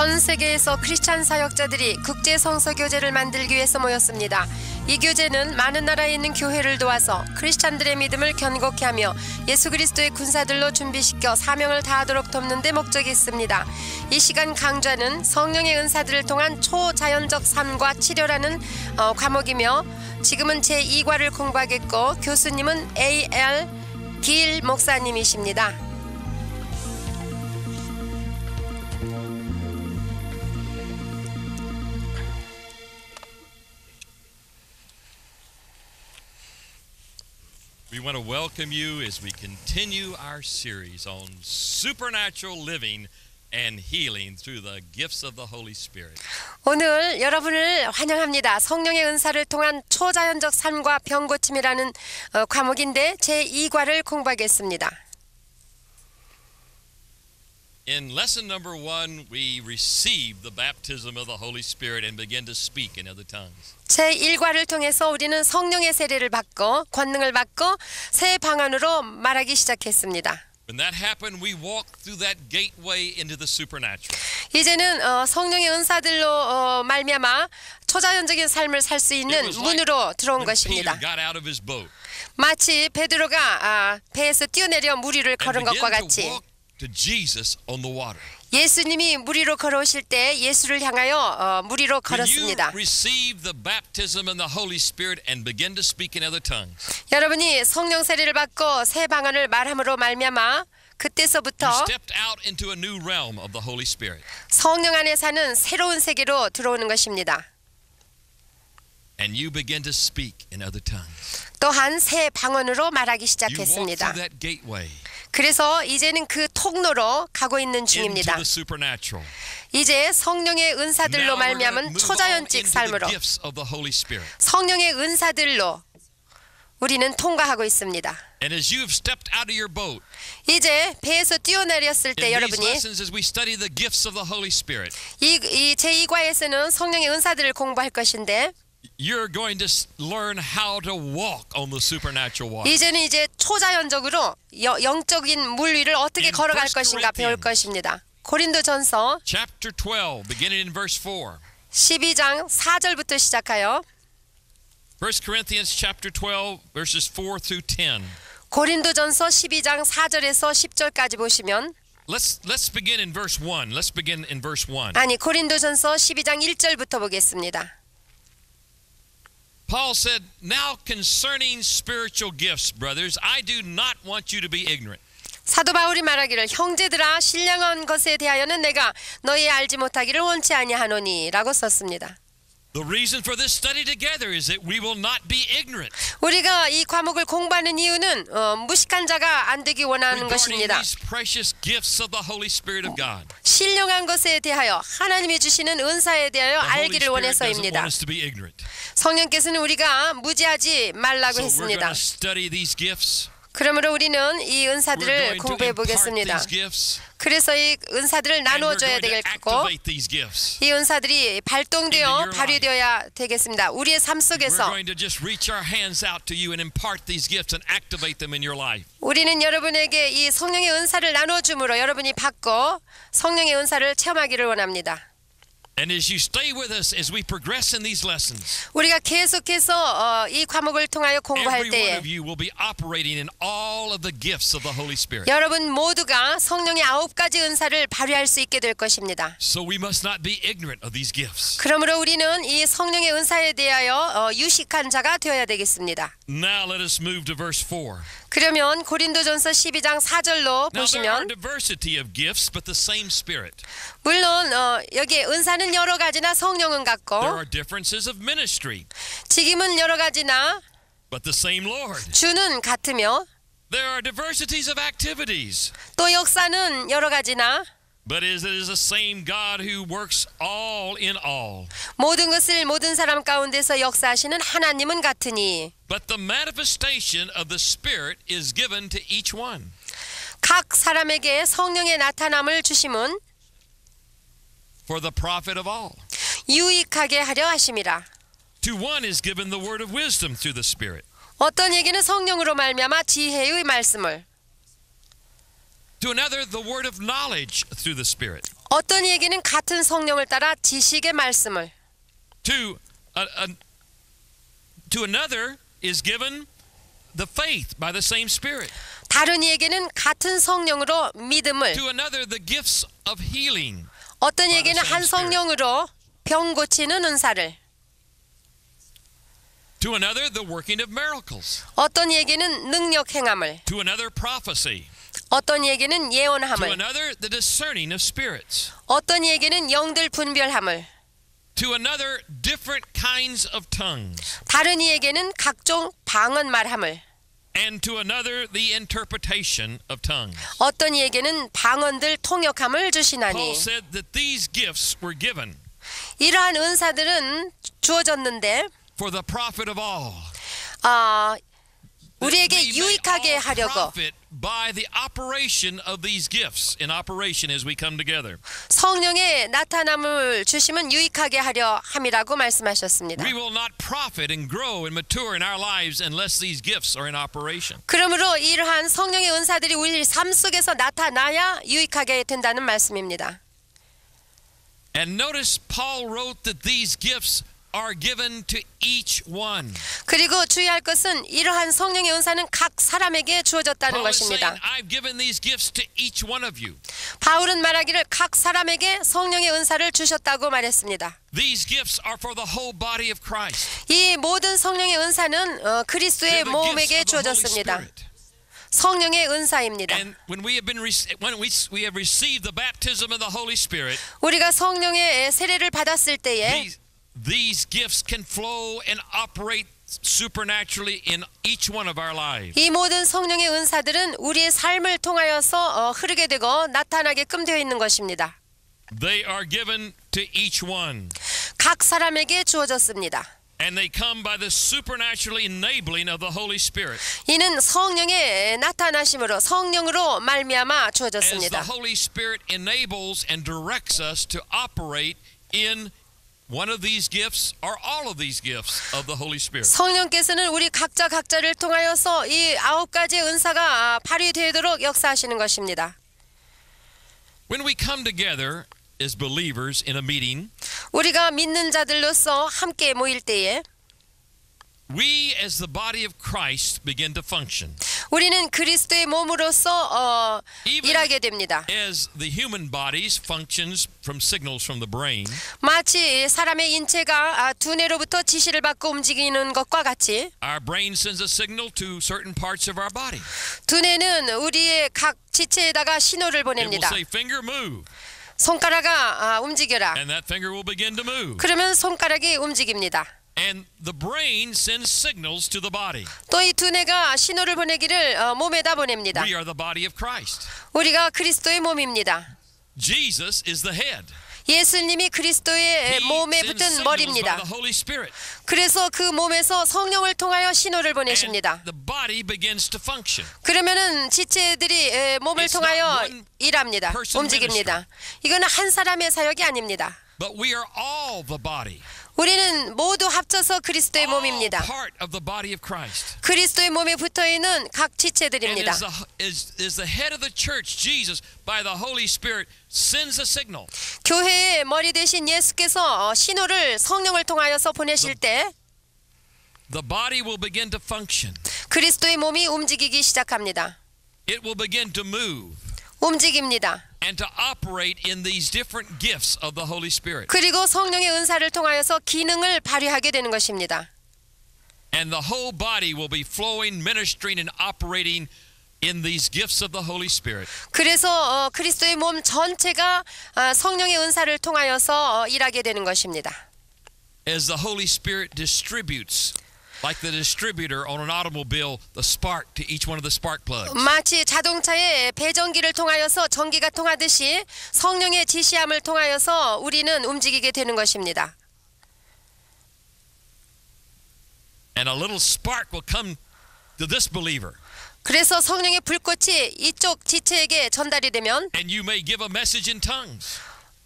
전 세계에서 크리스찬 사역자들이 국제 성서 교제를 만들기 위해서 모였습니다. 이 교제는 많은 나라에 있는 교회를 도와서 크리스찬들의 믿음을 견고케 하며 예수 그리스도의 군사들로 준비시켜 사명을 다하도록 돕는 데 목적이 있습니다. 이 시간 강좌는 성령의 은사들을 통한 초자연적 삶과 치료라는 과목이며 지금은 제2과를 공부하겠고 교수님은 A.L. 길 목사님이십니다. We want to welcome you as we continue our series on supernatural living and healing through the gifts of the Holy Spirit. 오늘 여러분을 환영합니다. 성령의 은사를 통한 초자연적 삶과 병고침이라는 과목인데 제2과를 공부하겠습니다. In lesson number 1, we received the baptism of the Holy Spirit and began to speak in other tongues. 제1과를 통해서 우리는 성령의 세례를 받고 권능을 받고 새 방언으로 말하기 시작했습니다. When that happened, we walked through that gateway into the supernatural. 이제는 성령의 은사들로 말미암아 초자연적인 삶을 살 수 있는 문으로 들어온 것입니다. Peter got out of his boat 마치 베드로가 배에서 뛰어내려 물 위를 걸은 and 것과 began to 같이 walk to Jesus on the water. 예수님이 물 위로 걸어오실 때 예수를 향하여 물 위로 When you 걸었습니다. receive the baptism in the Holy Spirit and begin to speak in other tongues, 여러분이 성령 세례를 받고 새 방언을 말함으로 말미암아 그때서부터 you stepped out into a new realm of the Holy Spirit. 성령 안에 사는 새로운 세계로 들어오는 것입니다. And you begin to speak in other tongues. 또한 새 방언으로 말하기 You walk 시작했습니다. through that gateway 그래서 이제는 그 통로로 가고 있는 into 중입니다. the supernatural. 이제 성령의 은사들로 Now we're going to 말미암은 move on 초자연적 into the 삶으로 gifts of the Holy Spirit. 성령의 은사들로 우리는 통과하고 있습니다. And as you have stepped out of your boat, 이제 배에서 뛰어내렸을 때 in these 여러분이 lessons as we study the gifts of the Holy Spirit, 이 제2과에서는 성령의 은사들을 공부할 것인데 you're going to learn how to walk on the supernatural water. 이제는 이제 초자연적으로 영적인 물 위를 어떻게 In 걸어갈 1 것인가 배울 Corinthians. 것입니다. 고린도전서 Chapter 12, beginning in verse 4. 12장 4절부터 시작하여 1 Corinthians chapter 12, verses 4 through 10. 고린도전서 12장 4절에서 10절까지 보시면 Let's begin in verse 1. Let's begin in verse 1. 아니 고린도전서 12장 1절부터 보겠습니다. Paul said, "Now concerning spiritual gifts, brothers, I do not want you to be ignorant." 사도 바울이 말하기를 형제들아 신령한 것에 대하여는 내가 너희 알지 못하기를 원치 아니하노니라고 썼습니다. The reason for this study together is that we will not be ignorant 우리가 이 과목을 공부하는 이유는 무식한 자가 안 되기 원하는 regarding 것입니다. these precious gifts of the Holy Spirit of God. 신령한 것에 대하여 하나님이 주시는 은사에 대하여 The Holy 알기를 Spirit doesn't 원해서입니다. want us to be ignorant. 성령께서는 우리가 무지하지 말라고 So we're going 했습니다. to study these gifts. 그러므로 우리는 이 We're 은사들을 going to 공부해 impart 보겠습니다. these gifts. 그래서 이 은사들을 And we're 나누어줘야 going to 되겠고 activate these gifts. 이 은사들이 Into 발동되어 your 발휘되어야 되겠습니다. 우리의 삶 We're 속에서 going to just reach our hands out to you and impart these gifts and activate them in your life. 우리는 여러분에게 이 성령의 은사를 나눠줌으로 여러분이 받고 성령의 은사를 체험하기를 원합니다. And as you stay with us as we progress in these lessons, 우리가 계속해서 이 과목을 통하여 공부할 every one 때에 of you will be operating in all of the gifts of the Holy Spirit. 여러분 모두가 성령의 9가지 은사를 발휘할 수 있게 될 것입니다. So we must not be ignorant of these gifts. 그러므로 우리는 이 성령의 은사에 대하여 유식한 자가 되어야 되겠습니다. Now let us move to verse 4. 그러면 고린도전서 12장 4절로 Now there are 보시면 diversity of gifts, but the same Spirit. 물론 여기에 은사는 여러 가지나 성령은 There 같고 are differences of ministry, 직임은 여러 가지나 but the same Lord. 주는 같으며 There are diversities of activities, 또 역사는 여러 가지나 but it is the same God who works all in all. 모든 것을 모든 사람 가운데서 역사하시는 하나님은 같으니 But the manifestation of the Spirit is given to each one. 각 사람에게 성령의 나타남을 주심은 For the profit of all. 유익하게 하려 하심이라. To one is given the word of wisdom through the Spirit. 어떤 얘기는 성령으로 말미암아 지혜의 말씀을 To another, the word of knowledge through the Spirit. 어떤 이에게는 같은 성령을 따라 지식의 말씀을, To another is given the faith by the same Spirit. 다른 이에게는 같은 성령으로 믿음을, To another the gifts of healing. 어떤 이에게는 한 성령으로 병 고치는 은사를, To another the working of miracles. 어떤 이에게는 능력 행함을, To another prophecy. 어떤 이에게는 To 예언함을, another the discerning of spirits. 어떤 이에게는 영들 분별함을, To another different kinds of tongues. 다른 이에게는 각종 방언 말함을, And to another the interpretation of tongues. 어떤 이에게는 방언들 통역함을 주시나니. Paul said that these gifts were given 이러한 은사들은 주어졌는데 for the profit of all. 우리에게 We may 유익하게 all 하려고, profit by the operation of these gifts in operation as we come together. 성령의 나타남을 주시면 유익하게 하려 함이라고 말씀하셨습니다. We will not profit and grow and mature in our lives unless these gifts are in operation. 그러므로 이러한 성령의 은사들이 우리 삶 속에서 나타나야 유익하게 된다는 말씀입니다. And notice Paul wrote that these gifts are given to each one. 그리고 주의할 것은 이러한 성령의 은사는 각 사람에게 주어졌다는 Paul is saying, 것입니다. I've given these gifts to each one of you. 바울은 말하기를 각 사람에게 성령의 은사를 주셨다고 말했습니다. These gifts are for the whole body of Christ. 이 모든 성령의 은사는 그리스도의 They're the 몸에게 gifts of the Holy 주어졌습니다. Spirit. 성령의 은사입니다. And when we have received the baptism of the Holy Spirit, 우리가 성령의 세례를 받았을 때에 these gifts can flow and operate supernaturally in each one of our lives. 이 모든 성령의 은사들은 우리의 삶을 통하여서 흐르게 되고 나타나게끔 되어 있는 것입니다. They are given to each one. 각 사람에게 주어졌습니다. And they come by the supernatural enabling of the Holy Spirit. 이는 성령의 나타나심으로 성령으로 말미암아 As 주어졌습니다. the Holy Spirit enables and directs us to operate in one of these gifts or all of these gifts of the Holy Spirit. 성령께서는 우리 각자를 통하여서 이 9가지의 은사가 발휘되도록 역사하시는 것입니다. When we come together as believers in a meeting, 우리가 믿는 자들로서 함께 모일 때에 we as the body of Christ begin to function. 우리는 그리스도의 몸으로서 일하게 됩니다. As the human bodies functions from signals from the brain, 마치 사람의 인체가 두뇌로부터 지시를 받고 움직이는 것과 같이 our brain sends a signal to certain parts of our body. 두뇌는 우리의 각 지체에다가 신호를 It will 보냅니다. say, finger move, 손가락아 움직여라. and that finger will begin to move. 그러면 손가락이 움직입니다. And the brain sends signals to the body. 또 이 두뇌가 신호를 보내기를 몸에다 보냅니다. We are the body of Christ. 우리가 그리스도의 몸입니다. Jesus is the head. 예수님이 그리스도의 He 몸에 sends 붙은 signals by 머리입니다. the Holy Spirit. 그래서 그 몸에서 성령을 통하여 신호를 And 보내십니다. the body begins to function. 그러면은 지체들이 몸을 It's 통하여 not one 일합니다. person 움직입니다. 이거는 한 사람의 사역이 아닙니다. But we are all the body. 우리는 모두 합쳐서 그리스도의 All 몸입니다. part of the body of Christ. 그리스도의 몸에 붙어있는 각 And 지체들입니다. as the head of the church, Jesus, by the Holy Spirit, sends a signal. 교회의 머리 대신 예수께서 신호를 성령을 통하여서 보내실 때 The body will begin to function. 그리스도의 몸이 움직이기 시작합니다. It will begin to move 움직입니다. and to operate in these different gifts of the Holy Spirit. 그리고 성령의 은사를 통하여서 기능을 발휘하게 되는 것입니다. And the whole body will be flowing, ministering, and operating in these gifts of the Holy Spirit. 그래서 그리스도의 몸 전체가 성령의 은사를 통하여서 일하게 되는 것입니다. As the Holy Spirit distributes, like the distributor on an automobile, the spark to each one of the spark plugs. 마치 자동차의 배전기를 통하여서 전기가 통하듯이 성령의 지시함을 통하여서 우리는 움직이게 되는 것입니다. And a little spark will come to this believer. 그래서 성령의 불꽃이 이쪽 지체에게 전달이 되면 And you may give a message in tongues.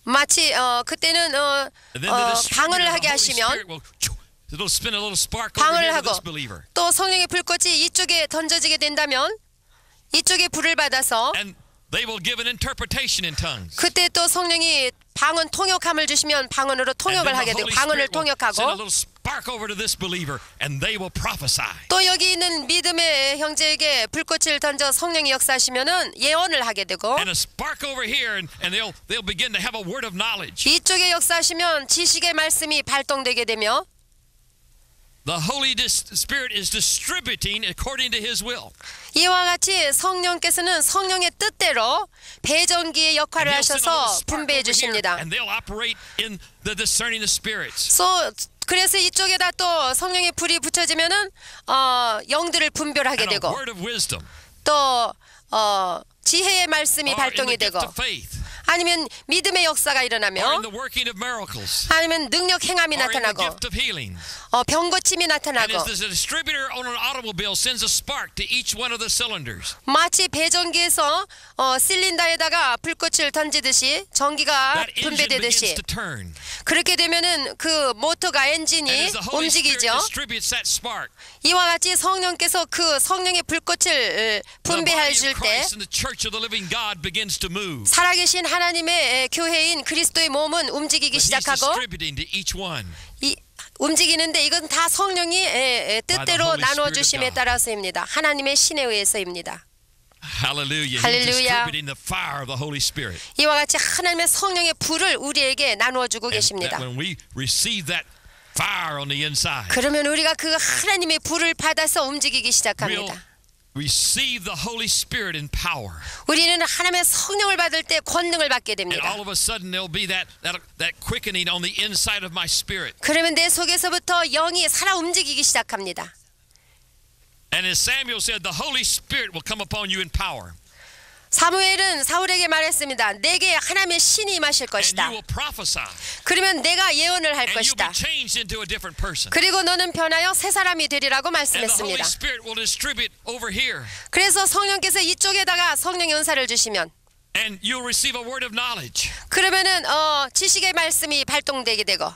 마치 그때는 And then the distributor, 방언을 the 하게 Holy 하시면 Spirit will it'll spin a little spark over 방언을 here to 하고 this believer. 또 성령의 불꽃이 이쪽에 던져지게 된다면 이쪽에 불을 받아서 And they will give an interpretation in tongues. 그때 또 성령이 방언 통역함을 주시면 방언으로 And then 통역을 the 하게 되고 Holy 방언을 Spirit will send a 통역하고 little spark over to this believer, and they will prophesy. 또 여기 있는 믿음의 형제에게 불꽃을 던져 성령이 역사하시면은 예언을 하게 되고 And a spark over here, and they'll begin to have a word of knowledge. 이쪽에 역사하시면 지식의 말씀이 발동되게 되며 The Holy Spirit is distributing according to His will. 이와 같이 성령께서는 성령의 뜻대로 배정기의 역할을 And He'll send a little 하셔서 spark 분배해 over here, 주십니다. and they'll operate in the discerning of spirits. 그래서 이쪽에다 또 성령의 불이 붙여지면은 영들을 분별하게 And a 되고 word of wisdom. 또 지혜의 말씀이 Or in the 발동이 gift 되고 of faith. 아니면 믿음의 역사가 Or in 일어나며 the working of miracles. 아니면 능력 행함이 Or in the 나타나고 gift of healing. 병고침이 And 나타나고 as the distributor on an automobile sends a spark to each one of the cylinders, 마치 배전기에서 실린더에다가 불꽃을 던지듯이 전기가 that engine begins 분배되듯이 to turn. 그렇게 되면은 그 모터가 And 엔진이 as the Holy Spirit 움직이죠. distributes that spark, 이와 같이 성령께서 그 성령의 불꽃을 the 분배해 body 줄 of 때 Christ and the church of the living God begins to move. 살아계신 하나님의 교회인 그리스도의 몸은 움직이기 But He's 시작하고 distributing to each one. 움직이는데 이건 다 성령이 뜻대로 Holy 나누어 Spirit of 주심에 God. 따라서입니다. 하나님의 신에 의해서입니다. Hallelujah. He's Hallelujah. distributing the fire of the Holy Spirit. 이와 같이 하나님의 성령의 불을 우리에게 나누어 주고 And 계십니다. that when we receive that fire on the inside, 그러면 우리가 그 하나님의 불을 받아서 움직이기 we'll 시작합니다. receive the Holy Spirit in power. 우리는 하나님의 성령을 받을 때 권능을 받게 And 됩니다. all of a sudden there'll be that quickening on the inside of my spirit. 그러면 내 속에서부터 영이 살아 움직이기 시작합니다. And as Samuel said, the Holy Spirit will come upon you in power. 사무엘은 사울에게 말했습니다. 내게 하나님의 신이 임하실 And 것이다. you will prophesy. 그러면 내가 예언을 할 And you'll 것이다. be changed into a different person. 그리고 너는 변하여 새 사람이 되리라고 And the Holy 말씀했습니다. Spirit will distribute over here. 그래서 성령께서 이쪽에다가 성령의 은사를 주시면 And you'll receive a word of knowledge 그러면은 지식의 말씀이 발동되게 되고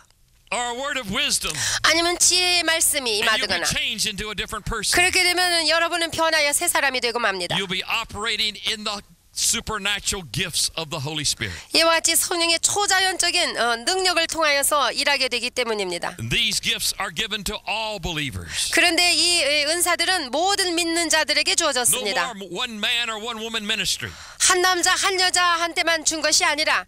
or a word of wisdom. 아니면 지혜의 말씀이 And you'll be 임하거나 changed into a different person. 그렇게 되면은 여러분은 변하여 새 사람이 되고 맙니다. You'll be operating in the supernatural gifts of the Holy Spirit. 이와 같이 성령의 초자연적인 능력을 통하여서 일하게 되기 때문입니다. And these gifts are given to all believers. 그런데 이 은사들은 모든 믿는 자들에게 No 주어졌습니다. more one man or one woman ministry, 한 남자 한 여자한테만 준 것이 아니라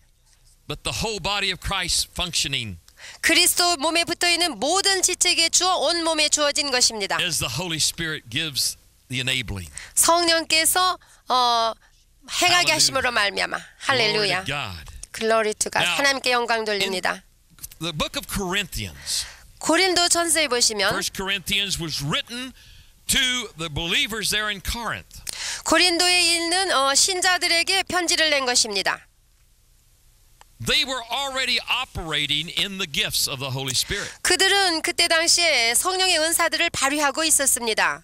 but the whole body of Christ functioning 그리스도 몸에 붙어있는 모든 지체에 주어 온 몸에 주어진 것입니다. as the Holy Spirit gives the enabling. 성령께서 행하게 하심으로 말미암아 Glory 할렐루야. to God. Glory to God. Now, 하나님께 영광 돌립니다. The book of Corinthians, 고린도 전서에 보시면 1 Corinthians was written to the believers there in Corinth. 고린도에 있는 신자들에게 편지를 낸 것입니다. They were already operating in the gifts of the Holy Spirit. 그들은 그때 당시에 성령의 은사들을 발휘하고 있었습니다.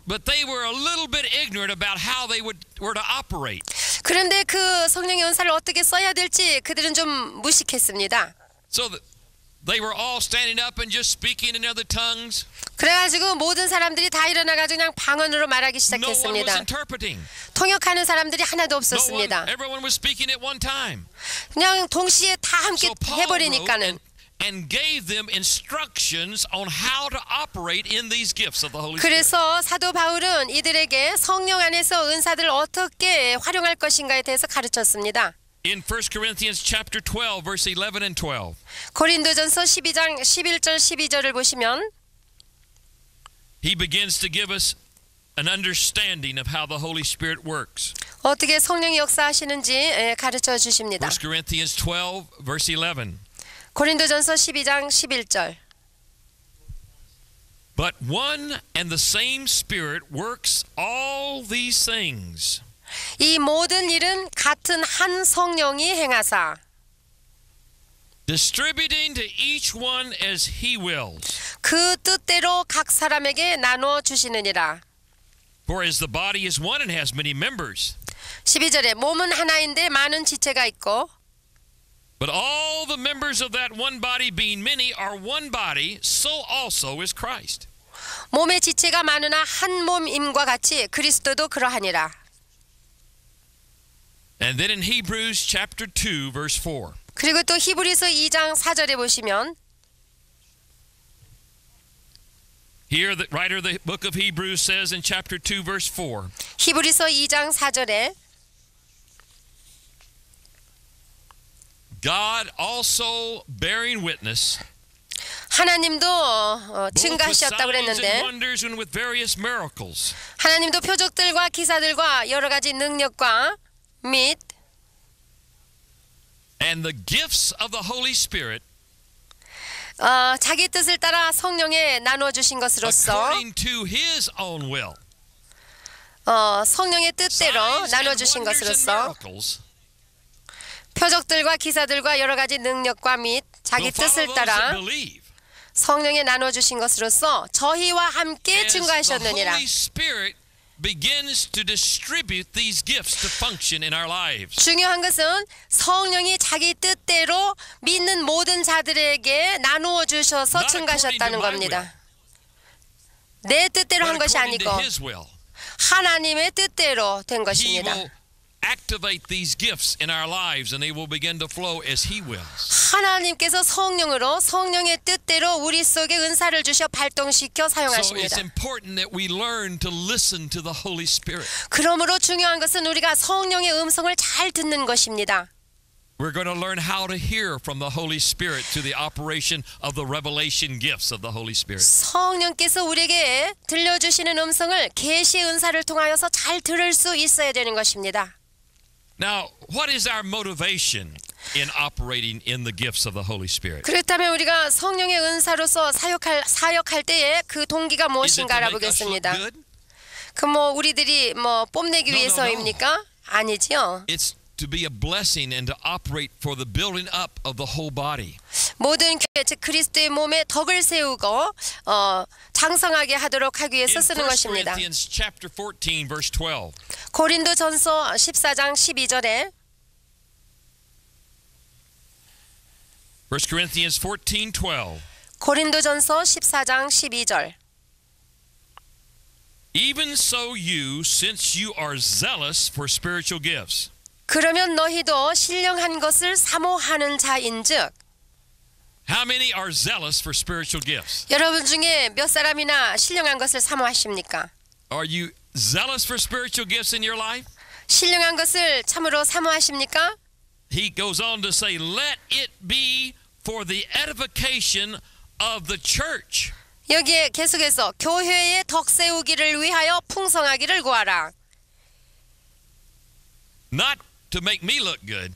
But they were a little bit ignorant about how they were to operate. 그런데 그 성령의 은사를 어떻게 써야 될지 그들은 좀 무식했습니다. So they were all standing up and just speaking in other tongues. 그래가지고 모든 사람들이 다 일어나가지고 그냥 방언으로 말하기 No one was 시작했습니다. interpreting. 통역하는 사람들이 하나도 No one, 없었습니다. everyone was speaking at one time. 그냥 동시에 다 함께 So Paul wrote 해버리니까는 and gave them instructions on how to operate in these gifts of the Holy Spirit. 그래서 사도 바울은 이들에게 성령 안에서 은사들을 어떻게 활용할 것인가에 대해서 가르쳤습니다. In 1 Corinthians chapter 12, verse 11 and 12. 고린도전서 12장 11절 12절을 보시면 He begins to give us an understanding of how the Holy Spirit works. 어떻게 성령이 역사하시는지 가르쳐 주십니다. 1 Corinthians 12, verse 11. 고린도전서 12장 11절. But one and the same Spirit works all these things. 이 모든 일은 같은 한 성령이 행하사 Distributing to each one as he wills. 그 뜻대로 각 사람에게 나누어 주시느니라. For as the body is one and has many members, 12절에 몸은 하나인데 많은 지체가 있고 but all the members of that one body being many are one body, so also is Christ. 몸의 지체가 많으나 한 몸임과 같이 그리스도도 그러하니라. And then in Hebrews chapter 2 verse 4. 그리고 또 히브리서 2장 4절에 보시면 Here the writer of the book of Hebrews says in chapter 2 verse 4. 히브리서 2장 4절에 God also bearing witness 하나님도 both with 증가하셨다고 signs and 그랬는데 wonders and with various miracles. 하나님도 표적들과 기사들과 여러 가지 능력과 및 And the gifts of the Holy Spirit 자기 뜻을 따라 성령에 나누어 주신 것으로서 according to his own will. 성령의 뜻대로 Signs 나누어 and 주신 wonders and 것으로서 miracles 표적들과 기사들과 여러 가지 능력과 및 자기 will follow 뜻을 those that 따라 believe. 성령에 나누어 주신 것으로서 저희와 함께 As the 증거하셨느니라. Holy Spirit begins to distribute these gifts to function in our lives. 중요한 것은 성령이 자기 뜻대로 믿는 모든 자들에게 나누어 주셔서 Not 증가하셨다는 according to my 겁니다. 내 뜻대로 But 한 것이 according to 아니고 his will. 하나님의 뜻대로 된 He 것입니다. will activate these gifts in our lives and they will begin to flow as he wills. 하나님께서 성령으로 성령의 뜻대로 우리 속에 은사를 주셔 발동시켜 So it's 사용하십니다. important that we learn to listen to the Holy Spirit. 그러므로 중요한 것은 우리가 성령의 음성을 잘 듣는 것입니다. We're going to learn how to hear from the Holy Spirit through the operation of the revelation gifts of the Holy Spirit. 성령께서 우리에게 들려주시는 음성을 계시의 은사를 통하여서 잘 들을 수 있어야 되는 것입니다. Now, what is our motivation in operating in the gifts of the Holy Spirit? 그렇다면 우리가 성령의 은사로서 사역할 때에 그 동기가 Is it to 무엇인가 make us look 알아보겠습니다. good? 그 우리들이 뽐내기 No, 위해서입니까? 아니지요. It's to be a blessing and to operate for the building up of the whole body. 모든 교회 즉 그리스도의 몸에 덕을 세우고 장성하게 하도록 하기 위해서 In 1 쓰는 것입니다. Corinthians chapter 14 verse 12. 고린도전서 14장 12절에 1 Corinthians 14:12. 고린도전서 14장 12절 Even so you, since you are zealous for spiritual gifts. 그러면 너희도 신령한 것을 사모하는 자인즉 How many are zealous for spiritual gifts? 여러분 중에 몇 사람이나 신령한 것을 사모하십니까? Are you zealous for spiritual gifts in your life? 신령한 것을 참으로 사모하십니까? He goes on to say, let it be for the edification of the church. 여기에 계속해서 교회의 덕 세우기를 위하여 풍성하기를 구하라. Not to make me look good,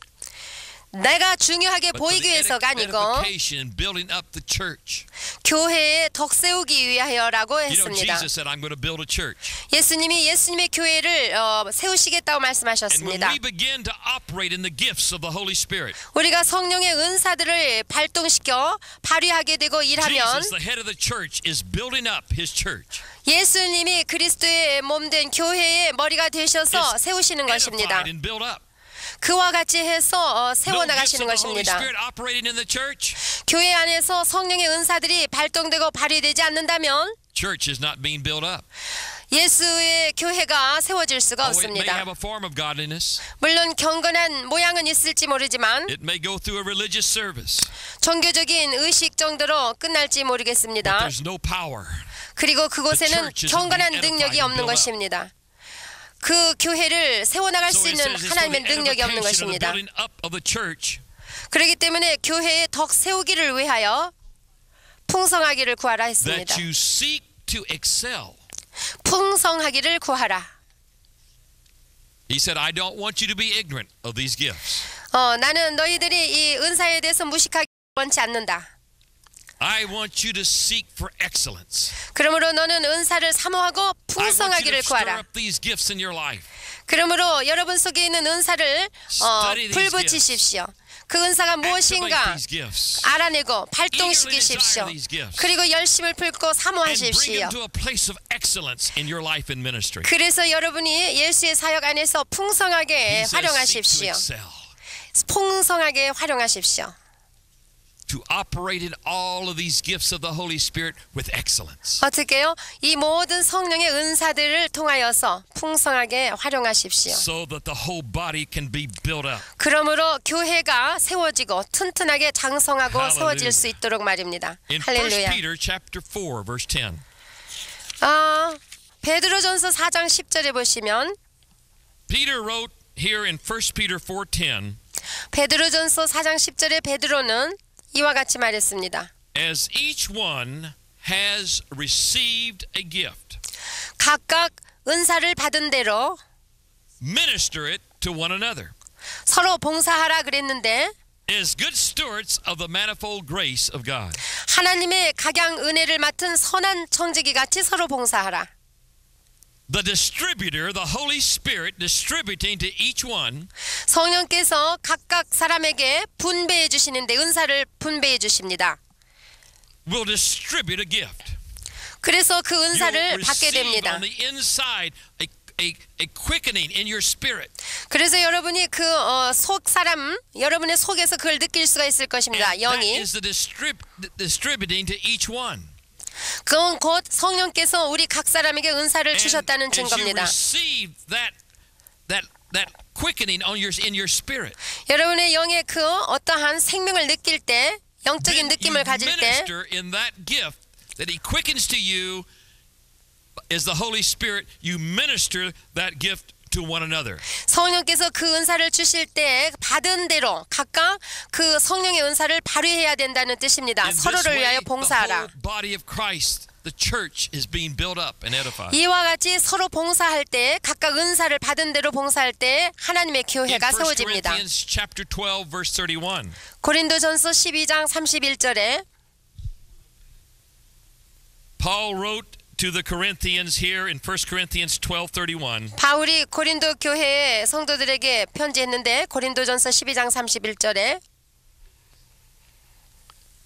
내가 중요하게 but for 보이기 the 위해서가 아니고 edification and building up the church. 교회의 덕 세우기 위하여라고 You know, 했습니다. Jesus said, I'm going to build a church. 예수님이 예수님의 교회를 세우시겠다고 And when 말씀하셨습니다. we begin to operate in the gifts of the Holy Spirit, 우리가 성령의 은사들을 발동시켜 발휘하게 되고 일하면 Jesus, the head of the church, is building up his church. 예수님이 그리스도의 몸된 교회의 머리가 되셔서 세우시는 것입니다. Edified and built up. 그와 같이 해서 No gifts 세워나가시는 of the Holy 것입니다. Spirit operating in the church, 교회 안에서 성령의 은사들이 발동되고 발휘되지 않는다면 church is not being built up. 예수의 교회가 세워질 수가 Oh, it may have 없습니다. a form of godliness. 물론 경건한 모양은 있을지 모르지만 It may go through a religious service, 종교적인 의식 정도로 끝날지 but 모르겠습니다. there's no power. 그리고 그곳에는 church is 경건한 being edified 능력이 and 없는 built up. 것입니다. 그 교회를 세워나갈 So 수 it 있는 says it's for 하나님의 the 능력이 없는 edification of the 것입니다. building up of the church. 그렇기 때문에 교회의 덕 세우기를 위하여 풍성하기를 구하라 했습니다. That you seek to excel. 풍성하기를 구하라. He said, I don't want you to be ignorant of these gifts. 나는 너희들이 이 은사에 대해서 무식하기 원치 않는다. I want you to seek for excellence. 그러므로 너는 은사를 사모하고 I want you to 풍성하기를 stir 구하라. up these gifts in your life. 그러므로 여러분 속에 있는 은사를 Study these 불붙이십시오. 그 은사가 Activate 무엇인가 these gifts. 알아내고 Eagerly 발동시키십시오. desire these gifts. 그리고 열심을 품고 And bring 사모하십시오. them to a place of excellence in your life and ministry. 그래서 여러분이 예수의 사역 안에서 풍성하게 He says, seek to 활용하십시오. excel. 풍성하게 활용하십시오. to operate in all of these gifts of the Holy Spirit with excellence. 어떻게요? 이 모든 성령의 은사들을 통하여서 풍성하게 활용하십시오. So that the whole body can be built up. 그러므로 교회가 세워지고 튼튼하게 장성하고 Hallelujah. 세워질 수 있도록 말입니다. In 1 할렐루야. Peter chapter 4 verse 10. 베드로전서 4장 10절에 보시면 Peter wrote here in 1 Peter 4:10, 베드로전서 4장 10절에 베드로는 이와 같이 말했습니다. as each one has received a gift, 각각 은사를 받은 대로 minister it to one another, 서로 봉사하라 그랬는데 as good stewards of the manifold grace of God. 하나님의 각양 은혜를 맡은 선한 청지기 같이 서로 봉사하라. The distributor, the Holy Spirit, distributing to each one, 성령께서 각각 사람에게 분배해 주시는데 은사를 분배해 주십니다. will distribute a gift. 그래서 그 You'll 은사를 받게 receive 됩니다. on the inside a quickening in your spirit. 그래서 여러분이 그 속 사람 여러분의 속에서 그걸 느낄 수가 있을 것입니다. And that 영이 is the distributing to each one. 그건 곧 성령께서 우리 각 사람에게 은사를 주셨다는 And as you 증거입니다. receive that quickening in your spirit, 여러분의 영의 그 어떠한 생명을 느낄 때 영적인 then you 느낌을 가질 때 minister in that gift that He quickens to you as the Holy Spirit. You minister that gift to one another. 성령께서 그 은사를 주실 때 받은 대로 각각 그 성령의 은사를 발휘해야 된다는 뜻입니다. In this 서로를 way, 위하여 the 봉사하라. whole body of Christ, the church, is being built up and edified. 이와 같이 서로 봉사할 때 각각 은사를 받은 대로 봉사할 때 하나님의 In 교회가 1 세워집니다. Corinthians chapter 12 verse 31, 고린도전서 12장 31절에 Paul wrote to the Corinthians here in 1 Corinthians 12:31. 바울이 고린도 교회의 성도들에게 편지했는데 고린도전서 12장 31절에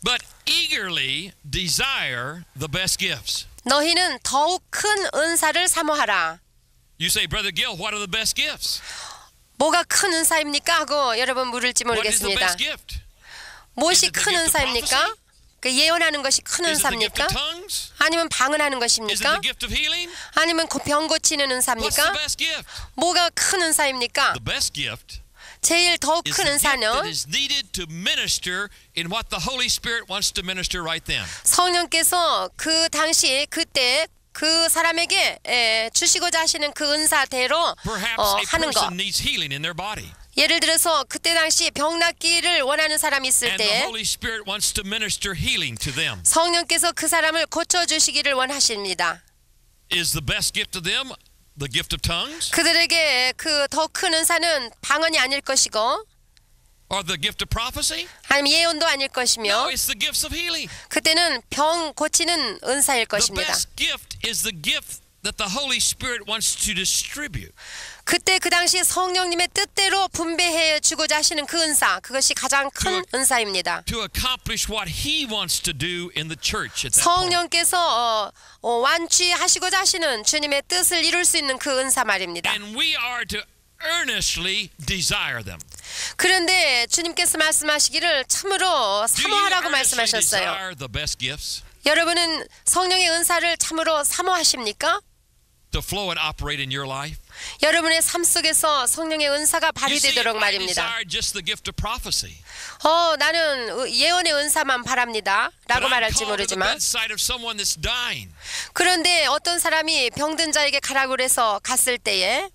But eagerly desire the best gifts. 너희는 더욱 큰 은사를 사모하라. You say, Brother Gill, what are the best gifts? 뭐가 큰 은사입니까? 하고 여러분 물을지 What is the 모르겠습니다. best gift? 무엇이 Is it the 큰 gift of 은사입니까? prophecy? 그 예언하는 것이 큰 Is it the gift 은사입니까? of tongues? 아니면 방언하는 Is it 것입니까? the gift of healing? 아니면 병 고치는 What's the 은사입니까? best gift? 뭐가 큰 은사입니까? The best gift 제일 더욱 is 큰 the gift that 은사는 is needed to minister in what the Holy Spirit wants to minister right then. 성령께서 그 당시 그때 그 사람에게 주시고자 하시는 그 은사대로 Perhaps a 하는 거. person needs healing in their body. 예를 들어서 그때 당시 병 낫기를 원하는 사람이 있을 And the 때 Holy Spirit wants to minister healing to them. 성령께서 그 사람을 고쳐주시기를 원하십니다. Is the best gift to them the gift of tongues? 그들에게 그 더 큰 은사는 방언이 아닐 것이고 Or the gift of prophecy? 아니면 예언도 아닐 것이며 No, it's the gifts of healing. 그때는 병 고치는 은사일 The 것입니다. best gift is the gift that the Holy Spirit wants to distribute. 그때 그 당시 성령님의 뜻대로 분배해 주고자 하시는 그 은사 그것이 가장 큰 은사입니다. To accomplish what He wants to do in the church at that point. 성령께서 완취하시고자 하시는 주님의 뜻을 이룰 수 있는 그 은사 말입니다. And we are to earnestly desire them. 그런데 주님께서 말씀하시기를 참으로 Do you 사모하라고 earnestly 말씀하셨어요. desire the best gifts 여러분은 성령의 은사를 참으로 사모하십니까? to flow and operate in your life? 여러분의 삶 속에서 성령의 은사가 You see, 발휘되도록 I 말입니다. desire just the gift of prophecy. 나는 예언의 은사만 바랍니다. But 라고 I'm 말할지 called to the 모르지만 bedside of someone that's dying. 그런데 어떤 사람이 병든 자에게 가라고 그래서 갔을 때에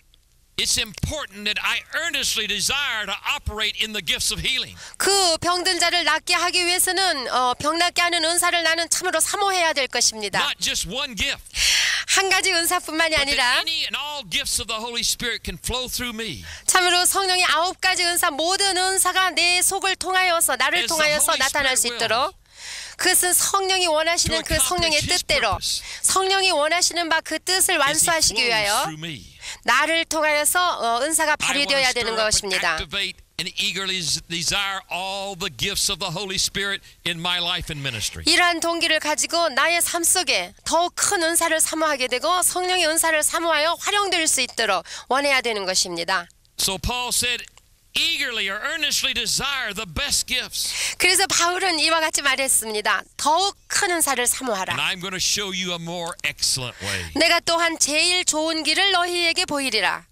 It's important that I earnestly desire to operate in the gifts of healing. 그 병든 자를 낫게 하기 위해서는 병 낫게 하는 은사를 나는 참으로 사모해야 될 것입니다. Not just one gift, 한 가지 은사뿐만이 but that 아니라 any and all gifts of the Holy Spirit can flow through me. 참으로 성령의 9가지 은사 모든 은사가 내 속을 통하여서 나를 As the 통하여서 Holy 나타날 수 Spirit 있도록 그것은 성령이 원하시는 To 그 성령의 accomplish His 뜻대로 purpose. 성령이 원하시는 바 그 뜻을 As He 완수하시기 flows 위하여 through me. 나를 통하여서 은사가 I want to 발휘되어야 stir 되는 up and 것입니다. activate and eagerly desire all the gifts of the Holy Spirit in my life and ministry. 이러한 동기를 가지고 나의 삶 속에 더욱 큰 은사를 사모하게 되고 성령의 은사를 사모하여 활용될 수 있도록 원해야 되는 것입니다. So Paul said, eagerly or earnestly desire the best gifts. 그래서 바울은 이와 같이 말했습니다. 더욱 큰 은사를 사모하라. And I'm going to show you a more excellent way. 내가 또한 제일 좋은 길을 너희에게 보이리라.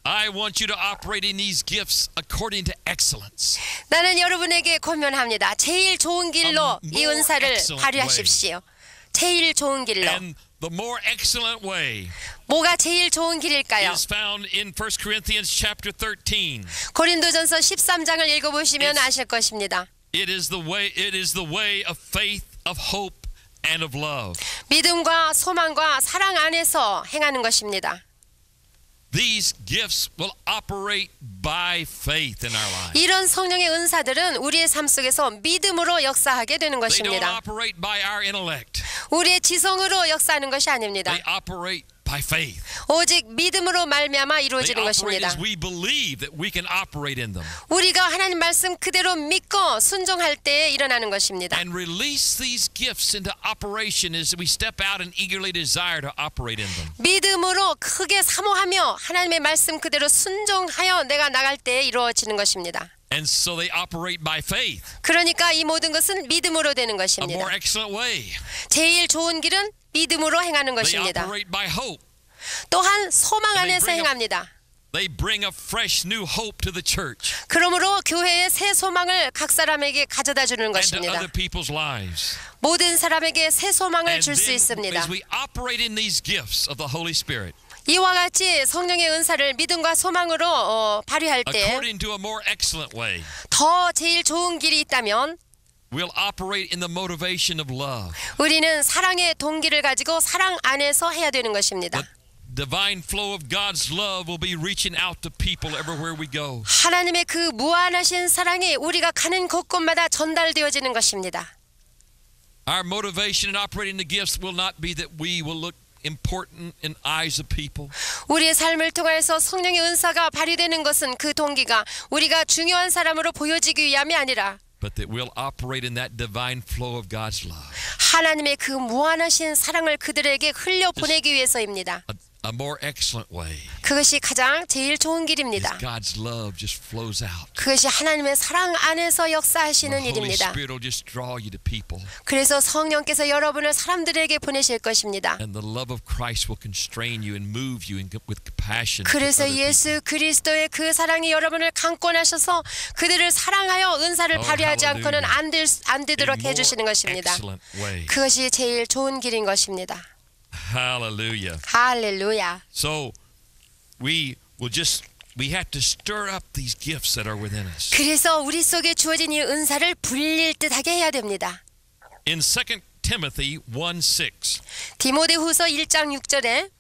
I want you to operate in these gifts according to excellence. 나는 여러분에게 권면합니다. 제일 좋은 길로 이 more 은사를 excellent 발휘하십시오. 제일 좋은 길로. And the more excellent way 뭐가 제일 좋은 길일까요? is found in 1 Corinthians chapter 13. 고린도전서 13장을 읽어보시면 아실 것입니다. It is the way of faith, of hope, and of love. 믿음과 소망과 사랑 안에서 행하는 것입니다. These gifts will operate by faith in our lives. 이런 성령의 은사들은 우리의 삶 속에서 믿음으로 역사하게 되는 They don't 것입니다. operate by our intellect. 우리의 지성으로 역사하는 것이 아닙니다. They operate by faith. 오직 믿음으로 말미암아 They 이루어지는 operate 것입니다. as we believe that we can operate in them. 우리가 하나님 말씀 그대로 믿고 순종할 때에 일어나는 것입니다. And release these gifts into operation as we step out and eagerly desire to operate in them. 믿음으로 크게 사모하며 하나님의 말씀 그대로 순종하여 내가 나갈 때에 이루어지는 것입니다. And so they operate by faith. 그러니까 이 모든 것은 믿음으로 되는 A 것입니다. more excellent way. 제일 좋은 길은 믿음으로 행하는 They 것입니다. operate by hope. 또한 소망 And they 안에서 bring up- 행합니다. They bring a fresh new hope to the church 그러므로 교회의 새 소망을 각 사람에게 가져다 주는 and to 것입니다. other people's lives. 모든 사람에게 새 소망을 And 줄 수 then 있습니다. as we operate in these gifts of the Holy Spirit, 이와 같이 성령의 은사를 믿음과 소망으로 발휘할 때 according to a more excellent way, 더 제일 좋은 길이 있다면 we'll operate in the motivation of love. 우리는 사랑의 동기를 가지고 사랑 안에서 해야 되는 것입니다. The divine flow of God's love will be reaching out to people everywhere we go. 하나님의 그 무한하신 사랑이 우리가 가는 곳곳마다 전달되어지는 것입니다. Our motivation in operating the gifts will not be that we will look important in eyes of people. 우리의 삶을 통해서 성령의 은사가 발휘되는 것은 그 동기가 우리가 중요한 사람으로 보여지기 위함이 아니라 But that we'll operate in that divine flow of God's love. 하나님의 그 무한하신 사랑을 그들에게 흘려보내기 위해서입니다. A more excellent way. 그것이 가장 제일 좋은 Is 길입니다. God's love just flows out. 그것이 하나님의 사랑 안에서 The 역사하시는 Holy 일입니다. Spirit will just draw you to people. 그래서 성령께서 여러분을 사람들에게 보내실 것입니다. And the love of Christ will constrain you and move you with compassion. to 그래서 other people. 예수 그리스도의 그 사랑이 여러분을 강권하셔서 그들을 사랑하여 은사를 Oh, 발휘하지 않고는 hallelujah. 안 되도록 A more 해주시는 것입니다. excellent way. 그것이 제일 좋은 길인 것입니다. Hallelujah. 할렐루야. So we have to stir up these gifts that are within us. 그래서 우리 속에 주어진 이 은사를 불릴 듯하게 해야 됩니다. In 2 Timothy 1:6, 디모데후서 1장 6절에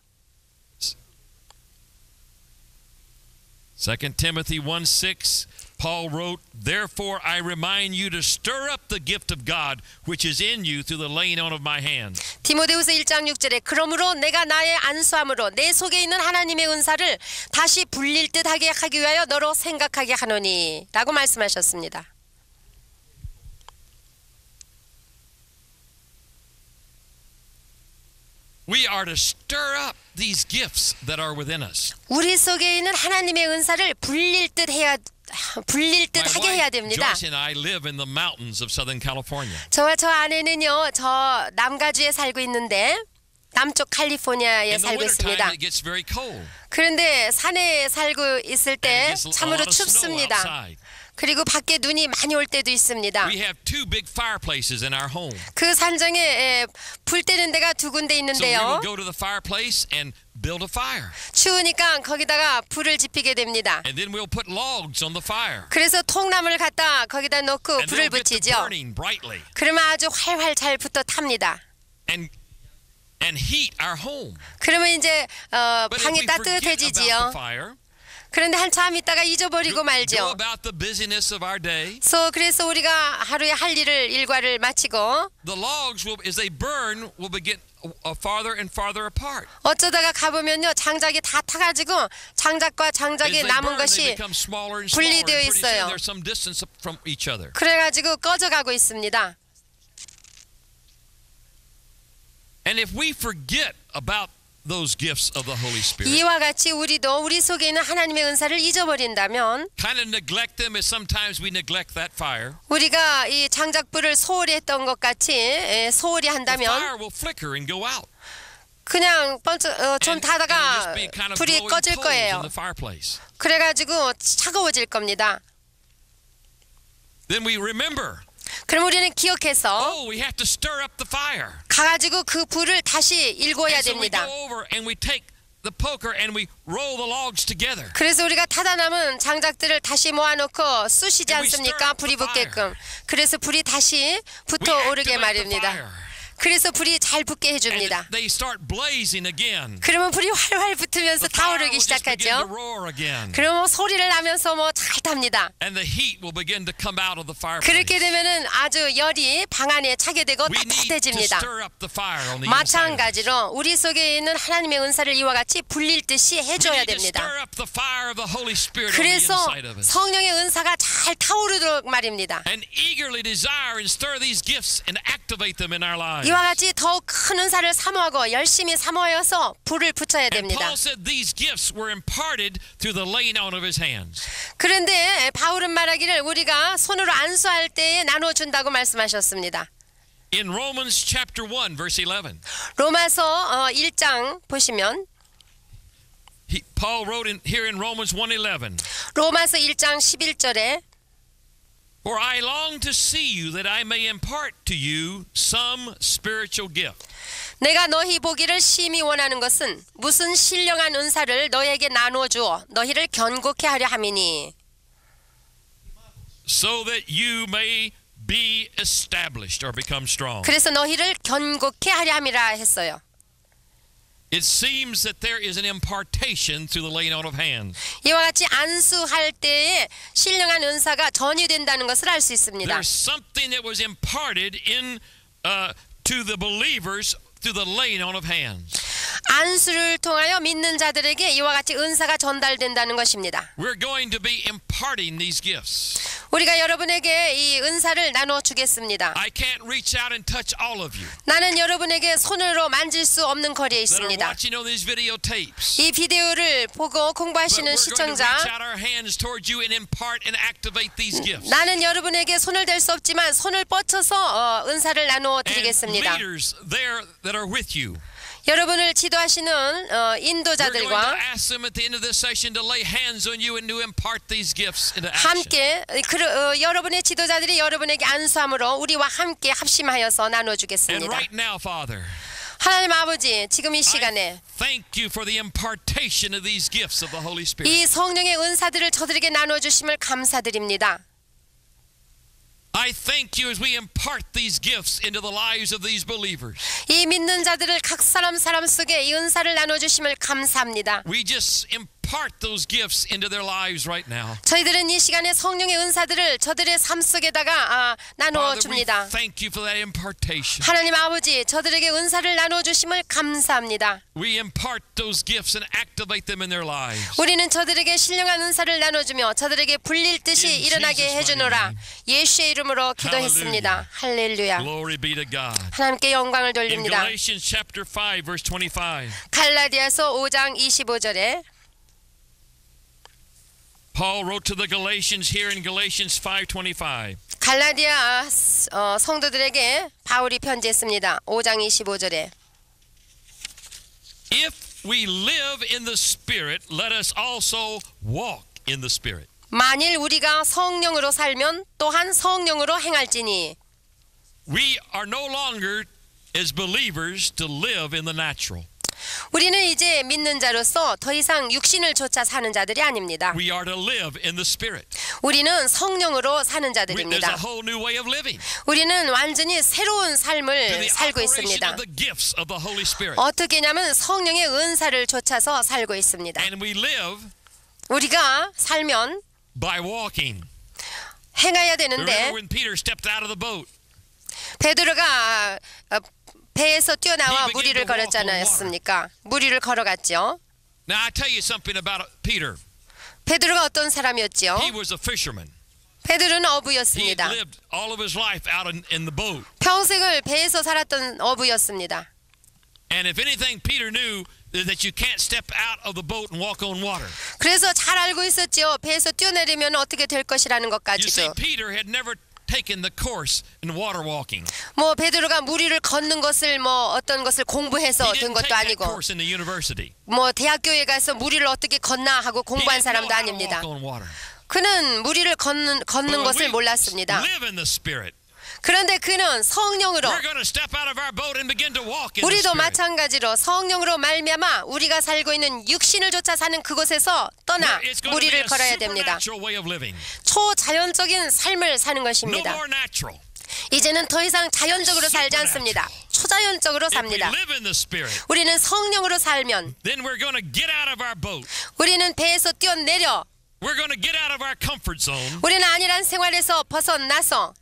2 Timothy 1:6, Paul wrote, "Therefore I remind you to stir up the gift of God which is in you through the laying on of my hands." 디모데후서 1장 6절에 그러므로 내가 나의 안수함으로 내 속에 있는 하나님의 은사를 다시 불릴 듯하게 하기 위하여 너로 생각하게 하노니 라고 말씀하셨습니다. We are to stir up these gifts that are within us. 우리 속에 있는 하나님의 은사를 불릴 듯하게 My 해야 wife 됩니다. Joyce and I live in the mountains of Southern California. 저와 저 아내는요, 저 남가주에 살고 있는데 남쪽 캘리포니아에 In the 살고 wintertime, 있습니다. it gets very cold. 그런데 산에 살고 있을 And 때 it gets a 참으로 lot of snow 춥습니다. outside. 그리고 밖에 눈이 많이 올 때도 있습니다. We have two big fireplaces in our home. 그 산정에 불 때는 데가 두 군데 So we 있는데요. will go to the fireplace and build a fire. 추우니까 거기다가 불을 지피게 됩니다. And then we'll put logs on the fire. 그래서 통나무를 갖다 거기다 놓고 And 불을 they'll get to 붙이죠. burning brightly 그러면 아주 활활 잘 붙어 탑니다. and heat our home. 그러면 이제 But if 방이 we forget about the 따뜻해지지요. fire, 그런데 한참 있다가 잊어버리고 go 말죠. about the busyness of our day, 그래서 우리가 하루에 할 일과를 마치고 the logs will, as they burn, will begin farther and farther apart. 어쩌다가 가보면요, 장작이 다 타가지고 장작과 As 장작이 they 남은 burn, they 것이 become smaller and smaller. And 분리되어 pretty soon 있어요. there's some distance from each other. 그래가지고 꺼져가고 있습니다. And if we forget about those gifts of the Holy Spirit, 이와 같이 우리도 우리 속에 있는 하나님의 은사를 잊어버린다면 kind of neglect them as sometimes we neglect that fire, 우리가 이 장작불을 소홀히 했던 것 같이 소홀히 the 한다면 fire will flicker and go out. 그냥 좀 And it'll 다다가 just be kind of 불이 glowing 꺼질 coals in 거예요. the fireplace. 그래가지고 차가워질 겁니다. Then we remember, 그럼 우리는 기억해서 oh, we have to stir up the fire. 가가지고 그 불을 다시 일궈야 And so we 됩니다. go over and we take the poker and we roll the logs together. 그래서 우리가 타다 남은 장작들을 다시 모아놓고 쑤시지 And we 않습니까? stir up 불이 the fire. 붙게끔. 그래서 불이 다시 We 붙어오르게 activate the 말입니다. fire. 그래서 불이 잘 붙게 And 해줍니다. they start blazing again. 그러면 불이 활활 붙으면서 The fire 타오르기 will just begin to 시작하죠. roar again. 그러면 소리를 나면서 잘 탑니다. And the heat will begin to come out of the fireplace. 그렇게 되면은 아주 열이 방 안에 차게 되고 We need to 따뜻해집니다. stir up the fire on the inside. 마찬가지로 우리 속에 있는 하나님의 은사를 이와 같이 불릴 듯이 We 해줘야 need to 됩니다. stir up the fire of the Holy Spirit on the 그래서 inside of us. 성령의 은사가 잘 타오르도록 말입니다. And eagerly desire and stir these gifts and activate them in our lives. 이와 같이 더욱 큰 은사를 사모하고 열심히 사모하여서 불을 붙여야 And 됩니다. Paul said these gifts were imparted through the laying on of his hands. 그런데 바울은 말하기를 우리가 손으로 안수할 때에 나눠준다고 말씀하셨습니다. In Romans chapter 1 verse 11. 로마서 1장 보시면 Paul wrote here in Romans 1:11. 로마서 1장 11절에 For I long to see you that I may impart to you some spiritual gift. 내가 너희 보기를 심히 원하는 것은 무슨 신령한 은사를 너에게 나누어 주어 너희를 견고케 하려 함이니 So that you may be established or become strong. 그래서 너희를 견고케 하려 함이라 했어요. It seems that there is an impartation through the laying on of hands. 이와 같이 안수할 때에 신령한 은사가 전이된다는 것을 알 수 있습니다. There's something that was imparted to the believers through the laying on of hands. 안수를 통하여 믿는 자들에게 이와 같이 은사가 전달된다는 것입니다. We're going to be imparting these gifts. 우리가 여러분에게 이 은사를 나누어 주겠습니다. I can't reach out and touch all of you 나는 여러분에게 손으로 만질 수 없는 거리에 that are 있습니다. watching on these videotapes. 이 비디오를 보고 But 공부하시는 we're going to 시청자, reach out our hands towards you and impart and activate these gifts. 나는 여러분에게 손을 댈 수 없지만 손을 뻗쳐서 은사를 나누어 And 드리겠습니다. leaders there that are with you. 여러분을 지도하시는 We're going to 인도자들과 ask them at the end of this session to lay hands on you and to impart these gifts into action. 함께 여러분의 지도자들이 여러분에게 안수함으로 우리와 함께 합심하여서 And 나눠주겠습니다. right now, Father, 하나님 아버지, 지금 이 시간에 thank you for the impartation of these gifts of the Holy Spirit. 이 성령의 은사들을 저들에게 나눠주심을 감사드립니다. I thank you as we impart these gifts into the lives of these believers. 이 믿는 자들을 각 사람 속에 이 은사를 나눠주심을 감사합니다. We just impart those gifts into their lives right now. 저희들은 이 시간에 성령의 은사들을 저들의 삶 속에다가 나누어 Father, we 줍니다. thank you for that impartation. 하나님 아버지, 저들에게 은사를 나누어 주심을 감사합니다. We impart those gifts and activate them in their lives. 우리는 저들에게 신령한 은사를 나눠주며 저들에게 불릴 듯이 In 일어나게 Jesus' 해주노라. mighty 예수의 이름으로 기도했습니다. 할렐루야. Glory be to God. 하나님께 영광을 In 돌립니다. Galatians chapter 5 verse 25, 갈라디아서 5장 25절에 Paul wrote to the Galatians here in Galatians 5:25. 갈라디아 성도들에게 바울이 편지했습니다. 5장 25절에 If we live in the Spirit, let us also walk in the Spirit. 만일 우리가 성령으로 살면 또한 성령으로 행할지니 We are no longer as believers to live in the natural. 우리는 이제 믿는 자로서 더 이상 육신을 쫓아 사는 자들이 아닙니다. We are to live in the Spirit. 우리는 성령으로 사는 There's 자들입니다. a whole new way of living. 우리는 완전히 새로운 To 삶을 the 살고 operation 있습니다. of the gifts of the Holy Spirit. 어떻게냐면 성령의 은사를 쫓아서 살고 있습니다. And we live 우리가 살면 by walking. 행해야 Remember 되는데 when Peter stepped out of the boat? 베드로가 배에서 뛰어나와 He began 무리를 to walk on 걸었잖아요. 무리를 걸어갔죠. Now I tell you something about Peter. 베드로가 어떤 사람이었죠? He was a fisherman. 베드로는 He had 어부였습니다. lived all of his life out in the boat. 평생을 배에서 살았던 어부였습니다. And if anything Peter knew, that you can't step out of the boat and walk on water. 그래서 잘 알고 있었죠. 배에서 뛰어내리면 어떻게 될 것이라는 You see, 것까지도. Peter had never taken the course in water walking. 뭐 베드로가 물 위를 걷는 것을 뭐 어떤 것을 공부해서 He 된 didn't 것도 take that 아니고 course in the university. 뭐 대학교에 가서 물 위를 어떻게 걷나 하고 He 공부한 didn't know 사람도 how to 아닙니다. walk on water. 그는 물 위를 걷는 But 것을 when we 몰랐습니다. live in the Spirit, 그런데 그는 성령으로 we're going to step out of our boat and begin to walk in the 우리도 Spirit. 마찬가지로 성령으로 말미암아 우리가 살고 있는 육신을 쫓아 사는 그곳에서 떠나 It's going to 물 be a 위를 걸어야 됩니다. supernatural way of living. 초자연적인 삶을 사는 No 것입니다. more natural. 이제는 더 이상 자연적으로 살지 않습니다. 초자연적으로 If we 삽니다. live in the Spirit, 우리는 성령으로 살면 then we're going to get out of our boat. 우리는 배에서 뛰어내려 We're going to get out of our comfort zone, 우리는 안일한 생활에서 벗어나서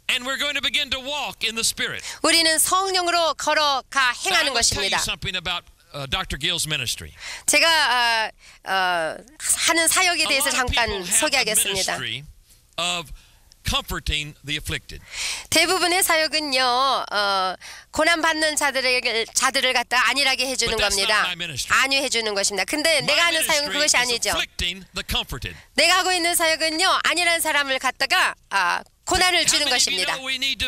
and we're going to begin to walk in the Spirit. 우리는 성령으로 걸어가 Now, I 행하는 want to tell you 것입니다. something about Dr. Gill's ministry. 제가 하는 사역에 A 대해서 lot of people 잠깐 have a 소개하겠습니다. ministry of comforting the afflicted. 대부분의 사역은요 고난받는 자들을 갖다 안일하게 해주는 But that's 겁니다. not my ministry. 안위해주는 것입니다. 근데 My 내가 하는 사역은 ministry 그것이 is 아니죠. afflicting the comforted. 내가 하고 있는 사역은요 안일한 사람을 갖다가 고난을 How 주는 many of you 것입니다. know we need